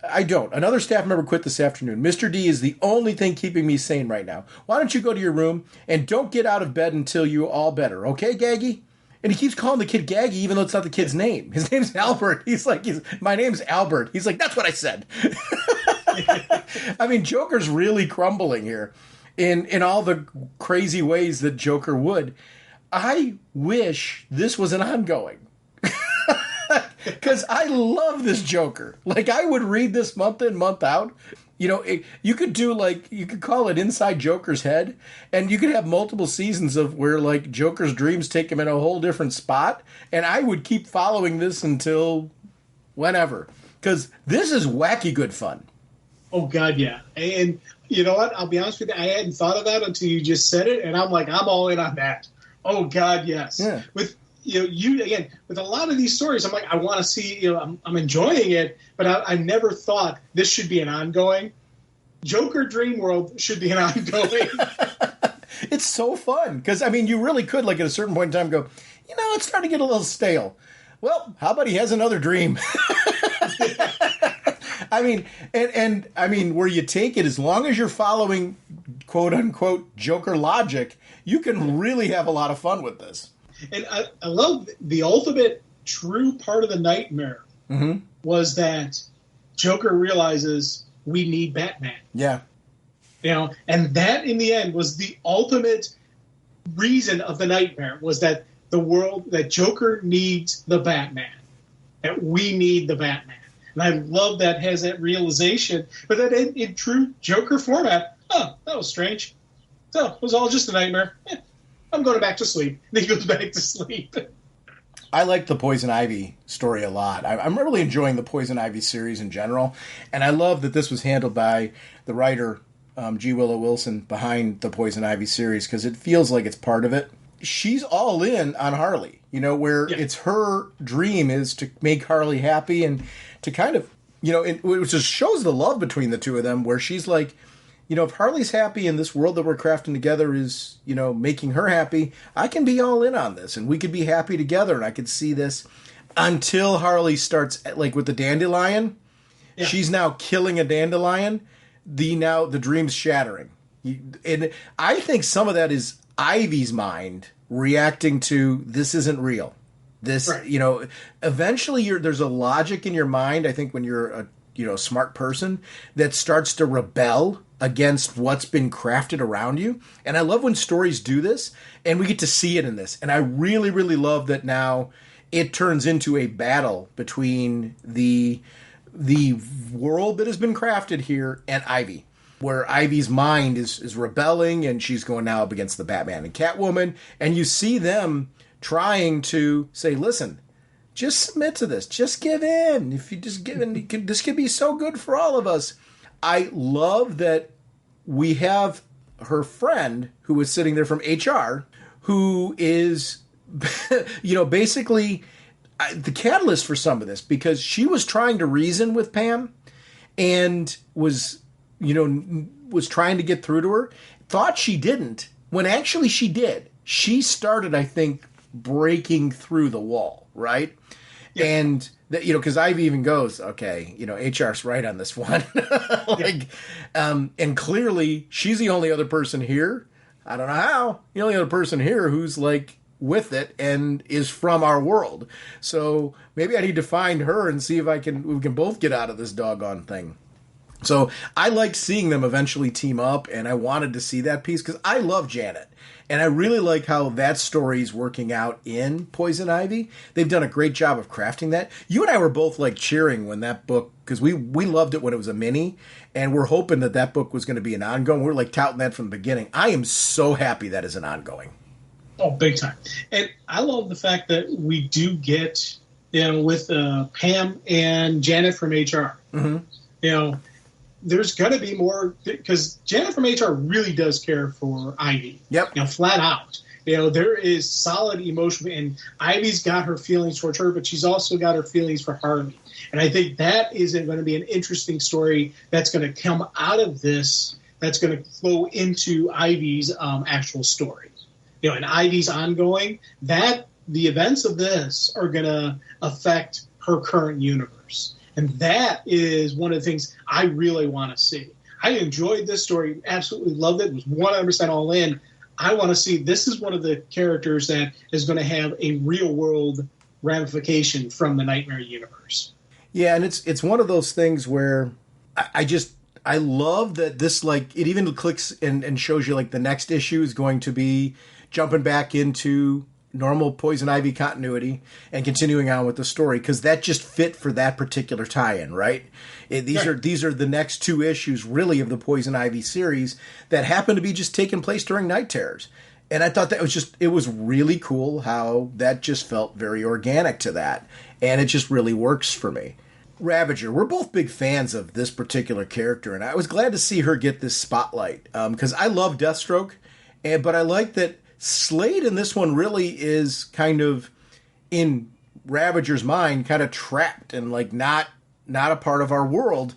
Speaker 1: I don't. Another staff member quit this afternoon. Mr. D is the only thing keeping me sane right now. Why don't you go to your room and don't get out of bed until you're all better, okay, Gaggy? And he keeps calling the kid Gaggy, even though it's not the kid's name. His name's Albert. My name's Albert. He's like, that's what I said. I mean, Joker's really crumbling here in all the crazy ways that Joker would. I wish this was an ongoing. Because I love this Joker. I would read this month in, month out. You could do you could call it Inside Joker's Head, and you could have multiple seasons of where Joker's dreams take him in a whole different spot, and I would keep following this until whenever, because this is wacky good fun.
Speaker 3: Oh God, yeah. And you know what? I'll be honest with you, I hadn't thought of that until you just said it, and I'm all in on that. Oh God, yes. Yeah. With with a lot of these stories, I'm I want to see, I'm enjoying it, but I never thought this should be an ongoing. Joker Dream World should be an ongoing.
Speaker 1: It's so fun because you really could at a certain point in time go, it's starting to get a little stale. Well, how about he has another dream? I mean, and I mean, where you take it, as long as you're following quote unquote Joker logic, you can really have a lot of fun with this.
Speaker 3: And I love the ultimate true part of the nightmare was that Joker realizes we need Batman.
Speaker 1: Yeah.
Speaker 3: You know, and that in the end was the ultimate reason of the nightmare, was that that Joker needs the Batman. That we need the Batman. And I love that has that realization, but that in true Joker format, oh, that was strange. So it was all just a nightmare. I'm going back to sleep. And he goes back to sleep.
Speaker 1: I like the Poison Ivy story a lot. I'm really enjoying the Poison Ivy series in general, and I love that this was handled by the writer G. Willow Wilson behind the Poison Ivy series, because it feels like it's part of it. She's all in on Harley, where it's her dream is to make Harley happy and to kind of, it just shows the love between the two of them, where she's like, if Harley's happy and this world that we're crafting together is, making her happy, I can be all in on this and we could be happy together. And I could see this until Harley starts, like with the dandelion. Yeah. She's now killing a dandelion. The dream's shattering. And I think some of that is Ivy's mind reacting to this isn't real. This, right. Eventually there's a logic in your mind, I think, when you're a smart person, that starts to rebel against what's been crafted around you. And I love when stories do this, and we get to see it in this. And I really, really love that now it turns into a battle between the world that has been crafted here and Ivy, where Ivy's mind is rebelling, and she's going now up against the Batman and Catwoman. And you see them trying to say, listen, just submit to this. Just give in. If you just give in, this could be so good for all of us. I love that we have her friend who was sitting there from HR, who is, basically the catalyst for some of this, because she was trying to reason with Pam and was trying to get through to her, thought she didn't, when actually she did. She started, I think, breaking through the wall, right? Yeah. And that, because Ivy even goes, okay, HR's right on this one. And clearly she's the only other person here. I don't know how. The only other person here who's like with it and is from our world. So maybe I need to find her and see if we can both get out of this doggone thing. So I like seeing them eventually team up, and I wanted to see that piece because I love Janet. And I really like how that story is working out in Poison Ivy. They've done a great job of crafting that. You and I were both like cheering when that book, because we loved it when it was a mini, and we're hoping that book was going to be an ongoing. We're like touting that from the beginning. I am so happy that is an ongoing.
Speaker 3: Oh, big time. And I love the fact that we do get, with Pam and Janet from HR, there's going to be more, because Janet from HR really does care for Ivy.
Speaker 1: Yep.
Speaker 3: Flat out. There is solid emotion, and Ivy's got her feelings towards her, but she's also got her feelings for Harley. And I think that is going to be an interesting story that's going to come out of this, that's going to flow into Ivy's actual story. And Ivy's ongoing, that the events of this are going to affect her current universe. And that is one of the things I really want to see. I enjoyed this story, absolutely loved it, was 100% all in. I want to see, this is one of the characters that is going to have a real-world ramification from the Nightmare universe.
Speaker 1: Yeah, and it's one of those things where I love that this, like, it even clicks and shows you, like, the next issue is going to be jumping back into normal Poison Ivy continuity and continuing on with the story, because that just fit for that particular tie-in, right? These are the next two issues, really, of the Poison Ivy series that happen to be just taking place during Night Terrors. And I thought that it was really cool how that just felt very organic to that. And it just really works for me. Ravager, we're both big fans of this particular character, and I was glad to see her get this spotlight, because I love Deathstroke, but I like that Slade in this one really is kind of, in Ravager's mind, kind of trapped and like not a part of our world.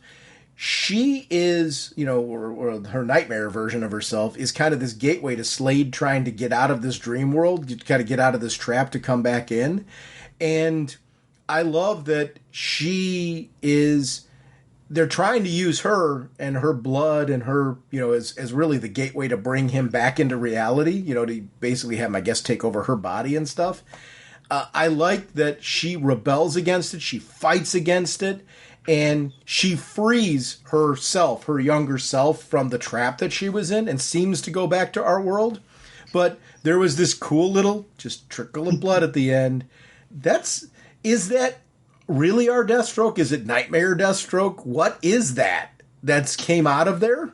Speaker 1: She is, or her nightmare version of herself is kind of this gateway to Slade trying to get out of this dream world, kind of get out of this trap to come back in. And I love that she is they're trying to use her and her blood and her, as really the gateway to bring him back into reality, to basically have him, I guess, take over her body and stuff. I like that she rebels against it. She fights against it. And she frees herself, her younger self, from the trap that she was in and seems to go back to our world. But there was this cool little just trickle of blood at the end. Is that really our Deathstroke? Is it Nightmare Deathstroke? What is that that's came out of there?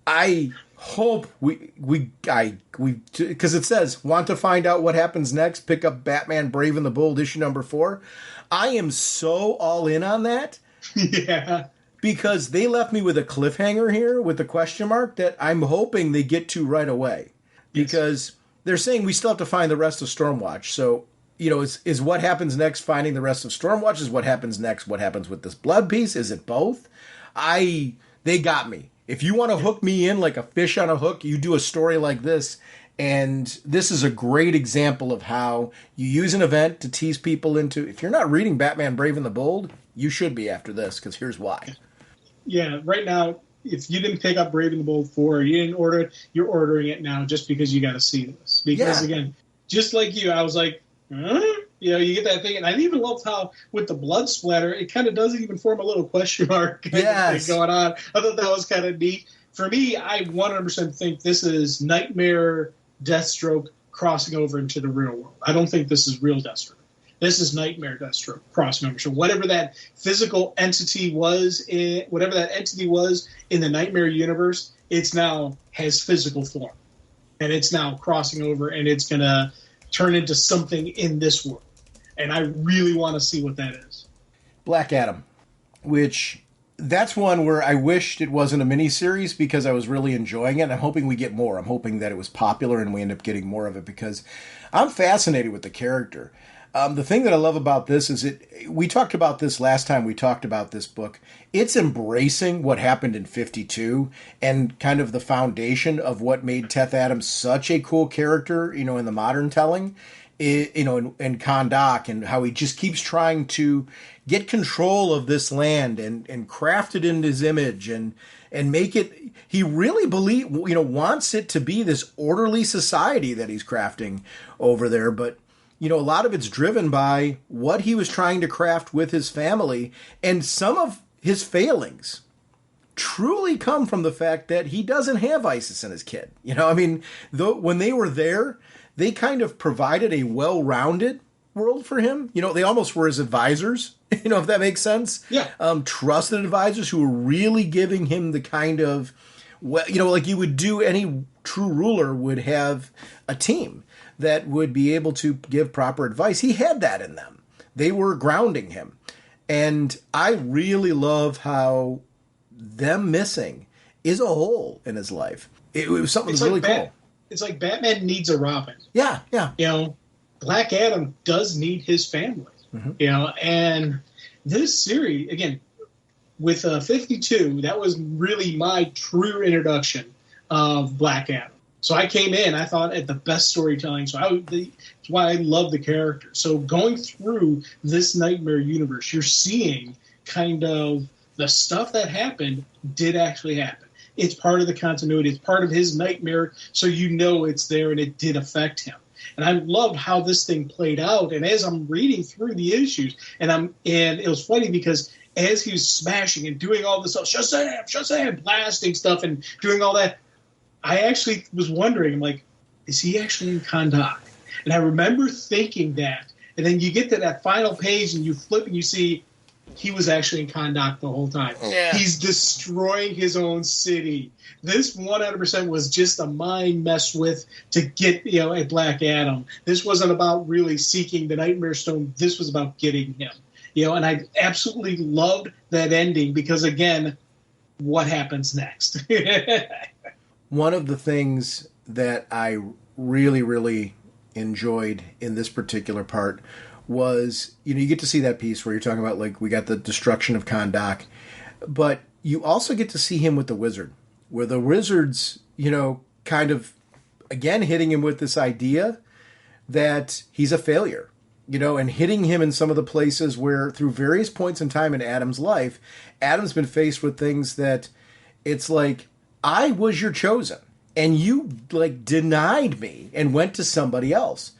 Speaker 1: I hope because it says, want to find out what happens next? Pick up Batman Brave and the Bold issue number 4. I am so all in on that.
Speaker 3: Yeah.
Speaker 1: Because they left me with a cliffhanger here with a question mark that I'm hoping they get to right away. Because they're saying we still have to find the rest of Stormwatch. So, is what happens next finding the rest of Stormwatch? Is what happens next what happens with this blood piece? Is it both? They got me. If you want to hook me in like a fish on a hook, you do a story like this. And this is a great example of how you use an event to tease people into, if you're not reading Batman Brave and the Bold, you should be after this, because here's why.
Speaker 3: Yeah, right now, if you didn't pick up Brave and the Bold 4, you didn't order it, you're ordering it now just because you got to see this. Because, again, just like you, I was like, huh? You get that thing. And I even loved how, with the blood splatter, it kind of doesn't even form a little question mark kind of thing going on. I thought that was kind of neat. For me, I 100% think this is Nightmare Deathstroke crossing over into the real world. I don't think this is real Deathstroke. This is Nightmare Deathstroke crossing over. So whatever that physical entity was, in the Nightmare universe, it's now has physical form, and it's now crossing over, and it's gonna turn into something in this world. And I really want to see what that is.
Speaker 1: Black Adam, which that's one where I wished it wasn't a miniseries because I was really enjoying it. I'm hoping we get more. I'm hoping that it was popular and we end up getting more of it because I'm fascinated with the character. The thing that I love about this is we talked about this last time we talked about this book. It's embracing what happened in 52 and kind of the foundation of what made Teth Adams such a cool character, in the modern telling, and Kahndaq, and how he just keeps trying to get control of this land and craft it in his image and make it. He really wants it to be this orderly society that he's crafting over there, but a lot of it's driven by what he was trying to craft with his family, and some of his failings truly come from the fact that he doesn't have ISIS in his kid. When they were there, they kind of provided a well-rounded world for him. They almost were his advisors, if that makes sense.
Speaker 3: Yeah.
Speaker 1: Trusted advisors who were really giving him the kind of, like you would do, any true ruler would have a team that would be able to give proper advice. He had that in them. They were grounding him. And I really love how them missing is a hole in his life. It was something really cool.
Speaker 3: It's like Batman needs a Robin.
Speaker 1: Yeah.
Speaker 3: Black Adam does need his family. Mm-hmm. And this series, again, with 52, that was really my true introduction of Black Adam. So I came in, I thought, at the best storytelling. So that's why I love the character. So going through this Nightmare universe, you're seeing kind of the stuff that happened did actually happen. It's part of the continuity. It's part of his nightmare, so it's there and it did affect him. And I loved how this thing played out. And as I'm reading through the issues, and it was funny because as he was smashing and doing all this stuff, Shazam, blasting stuff and doing all that, I actually was wondering, like, is he actually in Kahndaq? And I remember thinking that. And then you get to that final page and you flip and you see he was actually in Kahndaq the whole time. Yeah. He's destroying his own city. This 100% was just a mind mess with to get, at Black Adam. This wasn't about really seeking the Nightmare Stone. This was about getting him. And I absolutely loved that ending because, again, what happens next?
Speaker 1: One of the things that I really, really enjoyed in this particular part was, you get to see that piece where you're talking about, like, we got the destruction of Kahndaq, but you also get to see him with the Wizard, where the Wizard's, kind of, again, hitting him with this idea that he's a failure. and hitting him in some of the places where, through various points in time in Adam's life, Adam's been faced with things that it's like, I was your chosen, and you, like, denied me and went to somebody else.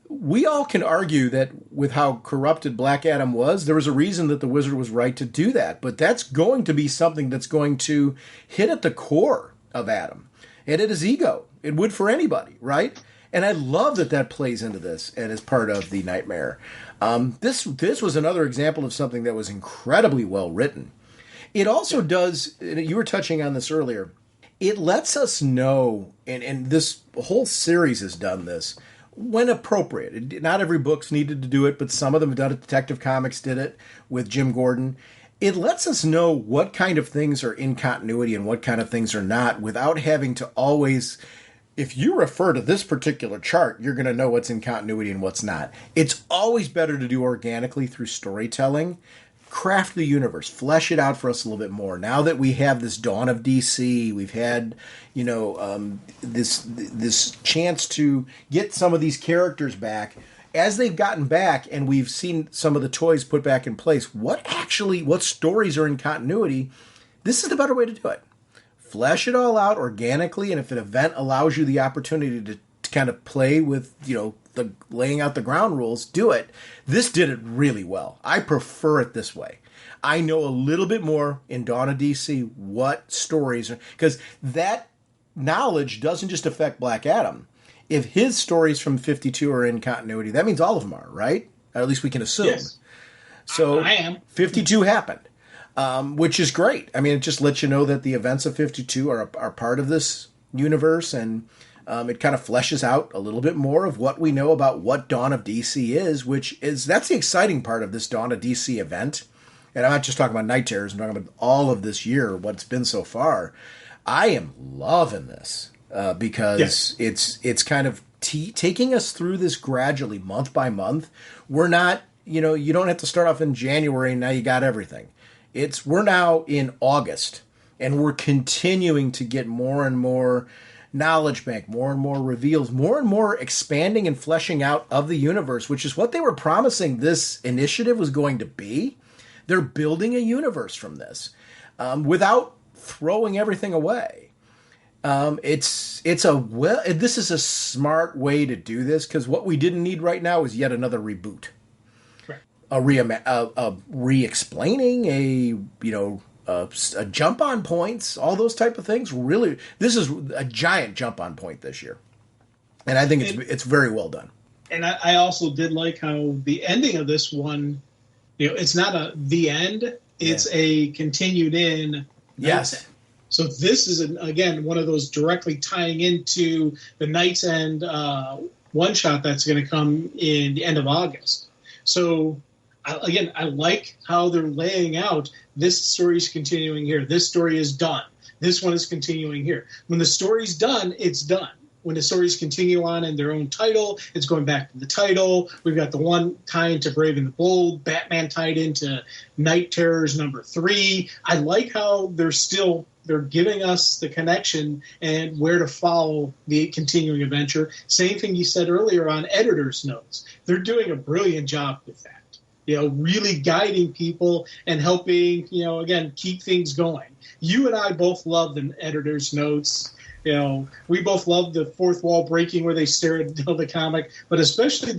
Speaker 1: We all can argue that with how corrupted Black Adam was, there was a reason that the Wizard was right to do that. But that's going to be something that's going to hit at the core of Adam and at his ego. It would for anybody, right? And I love that plays into this and is part of the Nightmare. This was another example of something that was incredibly well written. It also does, you were touching on this earlier, it lets us know, and this whole series has done this, when appropriate. Not every book's needed to do it, but some of them have done it. Detective Comics did it with Jim Gordon. It lets us know what kind of things are in continuity and what kind of things are not, without having to always, if you refer to this particular chart, you're going to know what's in continuity and what's not. It's always better to do organically through storytelling. Craft the universe, flesh it out for us a little bit more. Now that we have this dawn of DC, we've had, this chance to get some of these characters back. As they've gotten back, and we've seen some of the toys put back in place, what stories are in continuity? This is the better way to do it. Flesh it all out organically, and if an event allows you the opportunity to kind of play with, the laying out the ground rules, do it. This did it really well. I prefer it this way. I know a little bit more in Dawn of DC what stories are, because that knowledge doesn't just affect Black Adam. If his stories from 52 are in continuity, that means all of them are, right? Or at least we can assume. Yes. So
Speaker 3: I am.
Speaker 1: 52 happened, which is great. I mean, it just lets you know that the events of 52 are part of this universe, and it kind of fleshes out a little bit more of what we know about what Dawn of DC is, that's the exciting part of this Dawn of DC event. And I'm not just talking about Night Terrors, I'm talking about all of this year, what it's been so far. I am loving this because it's kind of taking us through this gradually, month by month. We're not, you don't have to start off in January and now you got everything. We're now in August, and we're continuing to get more and more knowledge bank, more and more reveals, more and more expanding and fleshing out of the universe, which is what they were promising this initiative was going to be. They're building a universe from this without throwing everything away. This is a smart way to do this, because what we didn't need right now is yet another reboot.
Speaker 3: Right.
Speaker 1: A re-explaining, a jump on points, all those type of things. Really, this is a giant jump on point this year, and I think it's very well done.
Speaker 3: And I also did like how the ending of this one, it's not the end; it's a continued in.
Speaker 1: Yes.
Speaker 3: So this is again one of those directly tying into the Night's End one shot that's going to come in the end of August. So. I like how they're laying out this story is continuing here. This story is done. This one is continuing here. When the story's done, it's done. When the stories continue on in their own title, it's going back to the title. We've got the one tie into Brave and the Bold, Batman tied into Night Terrors #3. I like how they're giving us the connection and where to follow the continuing adventure. Same thing you said earlier on editor's notes. They're doing a brilliant job with that. Really guiding people and helping, again, keep things going. You and I both love the editor's notes. We both love the fourth wall breaking where they stare at the comic, but especially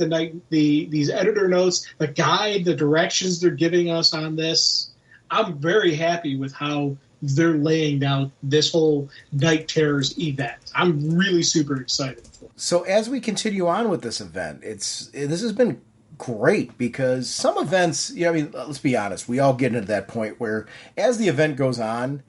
Speaker 3: these editor notes, the guide, the directions they're giving us on this. I'm very happy with how they're laying down this whole Night Terrors event. I'm really super excited for it.
Speaker 1: So as we continue on with this event, this has been great, because some events, let's be honest, we all get into that point where as the event goes on,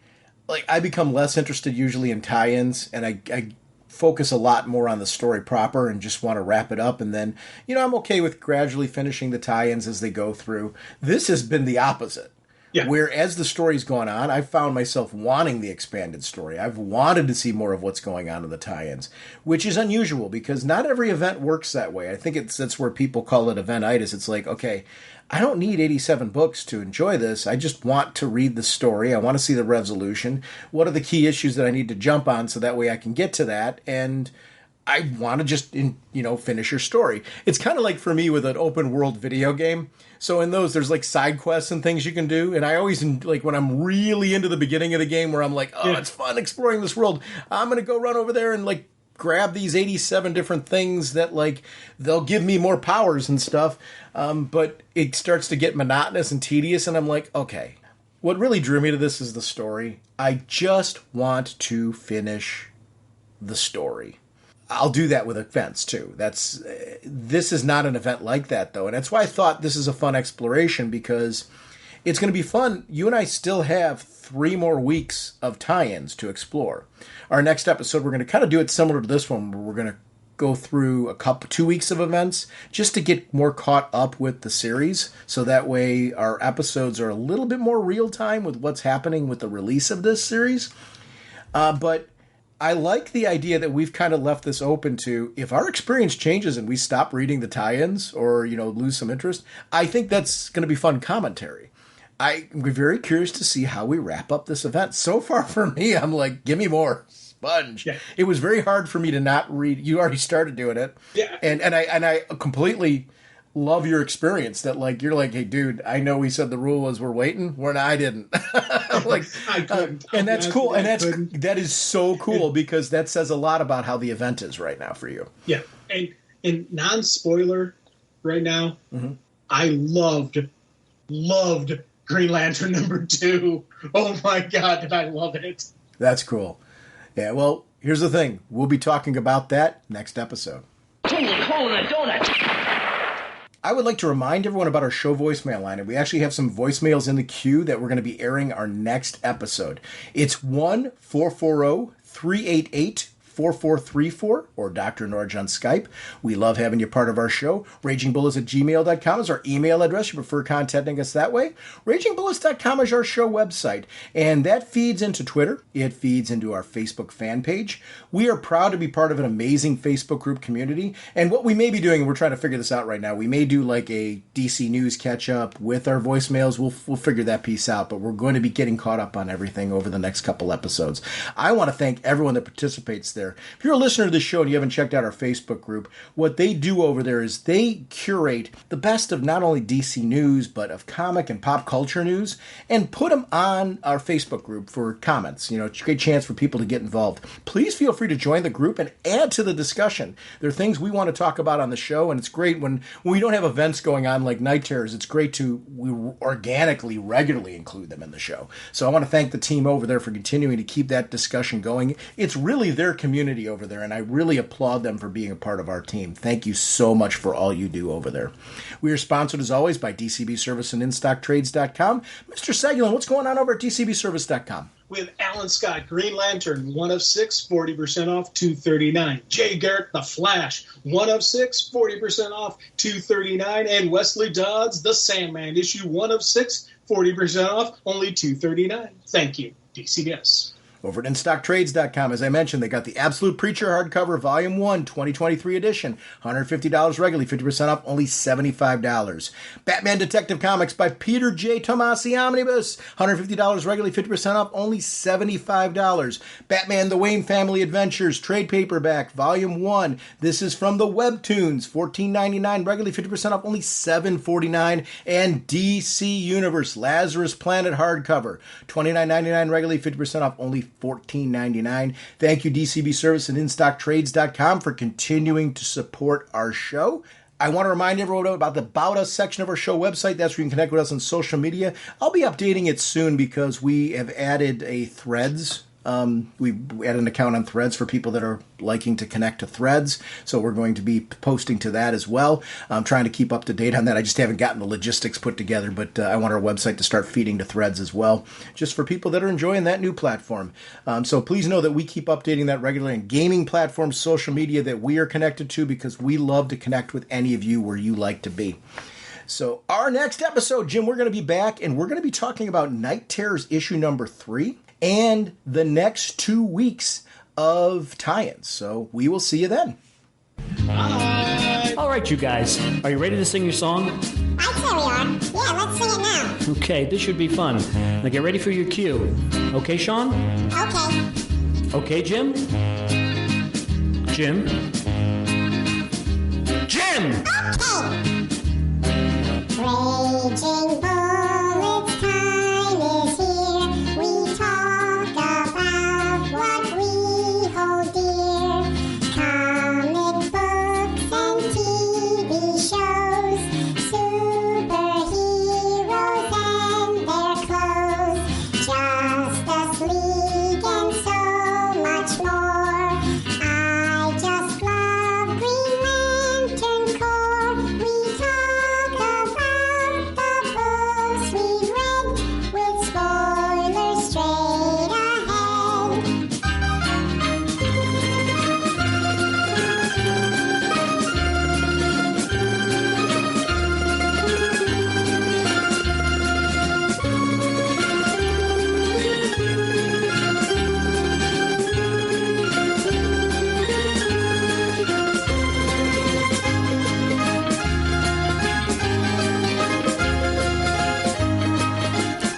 Speaker 1: like, I become less interested usually in tie-ins, and I focus a lot more on the story proper and just want to wrap it up, and then, I'm okay with gradually finishing the tie-ins as they go through. This has been the opposite. Yeah. Where as the story's gone on, I've found myself wanting the expanded story. I've wanted to see more of what's going on in the tie-ins, which is unusual because not every event works that way. I think that's where people call it eventitis. It's like, okay, I don't need 87 books to enjoy this. I just want to read the story. I want to see the resolution. What are the key issues that I need to jump on so that way I can get to that? And I want to just, finish your story. It's kind of like for me with an open world video game. So in those, there's like side quests and things you can do. And I always like when I'm really into the beginning of the game where I'm like, oh, it's fun exploring this world. I'm going to go run over there and like grab these 87 different things that like they'll give me more powers and stuff. But it starts to get monotonous and tedious. And I'm like, okay, what really drew me to this is the story. I just want to finish the story. I'll do that with events too. This is not an event like that though. And that's why I thought this is a fun exploration, because it's going to be fun. You and I still have 3 more weeks of tie-ins to explore. Our next episode, we're going to kind of do it similar to this one, where we're going to go through 2 weeks of events just to get more caught up with the series. So that way our episodes are a little bit more real time with what's happening with the release of this series. But I like the idea that we've kind of left this open to, if our experience changes and we stop reading the tie-ins or, lose some interest, I think that's going to be fun commentary. I'm very curious to see how we wrap up this event. So far for me, I'm like, give me more sponge. Yeah. It was very hard for me to not read. You already started doing it. Yeah. And I completely love your experience that like, you're like, hey dude, I know we said the rule was we're waiting. I didn't. Like, I couldn't. And that's cool. And that is so cool because that says a lot about how the event is right now for you.
Speaker 3: Yeah. And non-spoiler right now, I loved Green Lantern #2. Oh my God, did I love it.
Speaker 1: That's cool. Yeah, well, here's the thing. We'll be talking about that next episode. I would like to remind everyone about our show voicemail line, and we actually have some voicemails in the queue that we're going to be airing our next episode. It's 1-440-388-4434 or Dr. Norge on Skype. We love having you part of our show. RagingBullets@gmail.com is our email address. You prefer contacting us that way. RagingBullets.com is our show website, and that feeds into Twitter. It feeds into our Facebook fan page. We are proud to be part of an amazing Facebook group community, and what we may be doing, and we're trying to figure this out right now, we may do like a DC News catch-up with our voicemails. We'll figure that piece out, but we're going to be getting caught up on everything over the next couple episodes. I want to thank everyone that participates there. If you're a listener to this show and you haven't checked out our Facebook group, what they do over there is they curate the best of not only DC news, but of comic and pop culture news, and put them on our Facebook group for comments. It's a great chance for people to get involved. Please feel free to join the group and add to the discussion. There are things we want to talk about on the show, and it's great when we don't have events going on like Night Terrors. It's great to organically, regularly include them in the show. So I want to thank the team over there for continuing to keep that discussion going. It's really their community over there, and I really applaud them for being a part of our team. Thank you so much for all you do over there. We are sponsored, as always, by DCB Service and InStockTrades.com. Mr. Seguin, what's going on over at DCBService.com?
Speaker 3: We have Alan Scott, Green Lantern, 1 of 6, 40% off, $239. Jay Garrick, The Flash, 1 of 6, 40% off, $239. And Wesley Dodds, The Sandman, issue 1 of 6, 40% off, only $239. Thank you, DCBS.
Speaker 1: Over at InStockTrades.com, as I mentioned, they got the Absolute Preacher hardcover, Volume 1, 2023 edition, $150 regularly, 50% off, only $75. Batman Detective Comics by Peter J. Tomasi Omnibus, $150 regularly, 50% off, only $75. Batman The Wayne Family Adventures, trade paperback, Volume 1. This is from the Webtoons, $14.99 regularly, 50% off, only $7.49. And DC Universe Lazarus Planet hardcover, $29.99 regularly, 50% off, only $14.99. Thank you, DCB Service and InStockTrades.com, for continuing to support our show. I want to remind everyone about the About Us section of our show website. That's where you can connect with us on social media. I'll be updating it soon because we have added a Threads. We added an account on Threads for people that are liking to connect to Threads, so we're going to be posting to that as well. I'm trying to keep up to date on that. I just haven't gotten the logistics put together, but I want our website to start feeding to Threads as well, just for people that are enjoying that new platform. So please know that we keep updating that regularly on gaming platforms, social media that we are connected to, because we love to connect with any of you where you like to be. So our next episode, Jim, we're going to be back, and we're going to be talking about Night Terrors issue number 3. And the next 2 weeks of tie-ins. So we will see you then.
Speaker 5: Bye. All right, you guys. Are you ready to sing your song?
Speaker 4: I'd say we are. Yeah, let's sing it now.
Speaker 5: Okay, this should be fun. Now get ready for your cue. Okay, Sean?
Speaker 4: Okay.
Speaker 5: Okay, Jim? Jim? Jim!
Speaker 4: Raging Bullets time is here. We talk about what we hold dear. Comic books and TV shows. Superheroes and their clothes. Justice League and so much more. I just love Green Lantern Corps. We talk about the books we've read with spoilers straight ahead.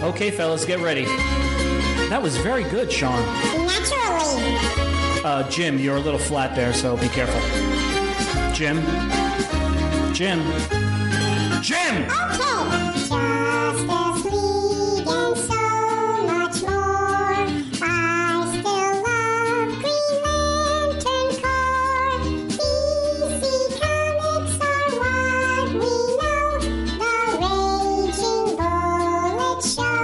Speaker 5: Okay, fellas, get ready. That was very good, Sean.
Speaker 4: Naturally.
Speaker 5: Jim, you're a little flat there, so be careful. Jim? Jim? Jim!
Speaker 4: Okay. Justice League and so much more. I still love Green Lantern Corps. DC Comics are what we know. The Raging Bullet Show.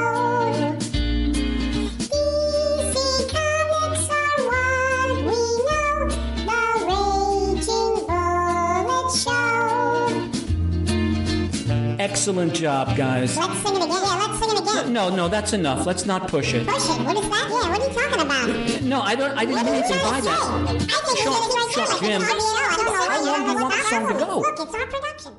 Speaker 4: DC Comics are what we know. The Raging Bullet Show.
Speaker 5: Excellent job, guys.
Speaker 4: Let's sing it again. Yeah, let's sing it again.
Speaker 5: No, that's enough. Let's not push it.
Speaker 4: Push it. What is that? Yeah, what are you talking about?
Speaker 5: No, I didn't mean anything by that.
Speaker 4: I think
Speaker 5: Jim,
Speaker 4: Jim,
Speaker 5: how long do you want the song to go?
Speaker 4: Look, it's our production.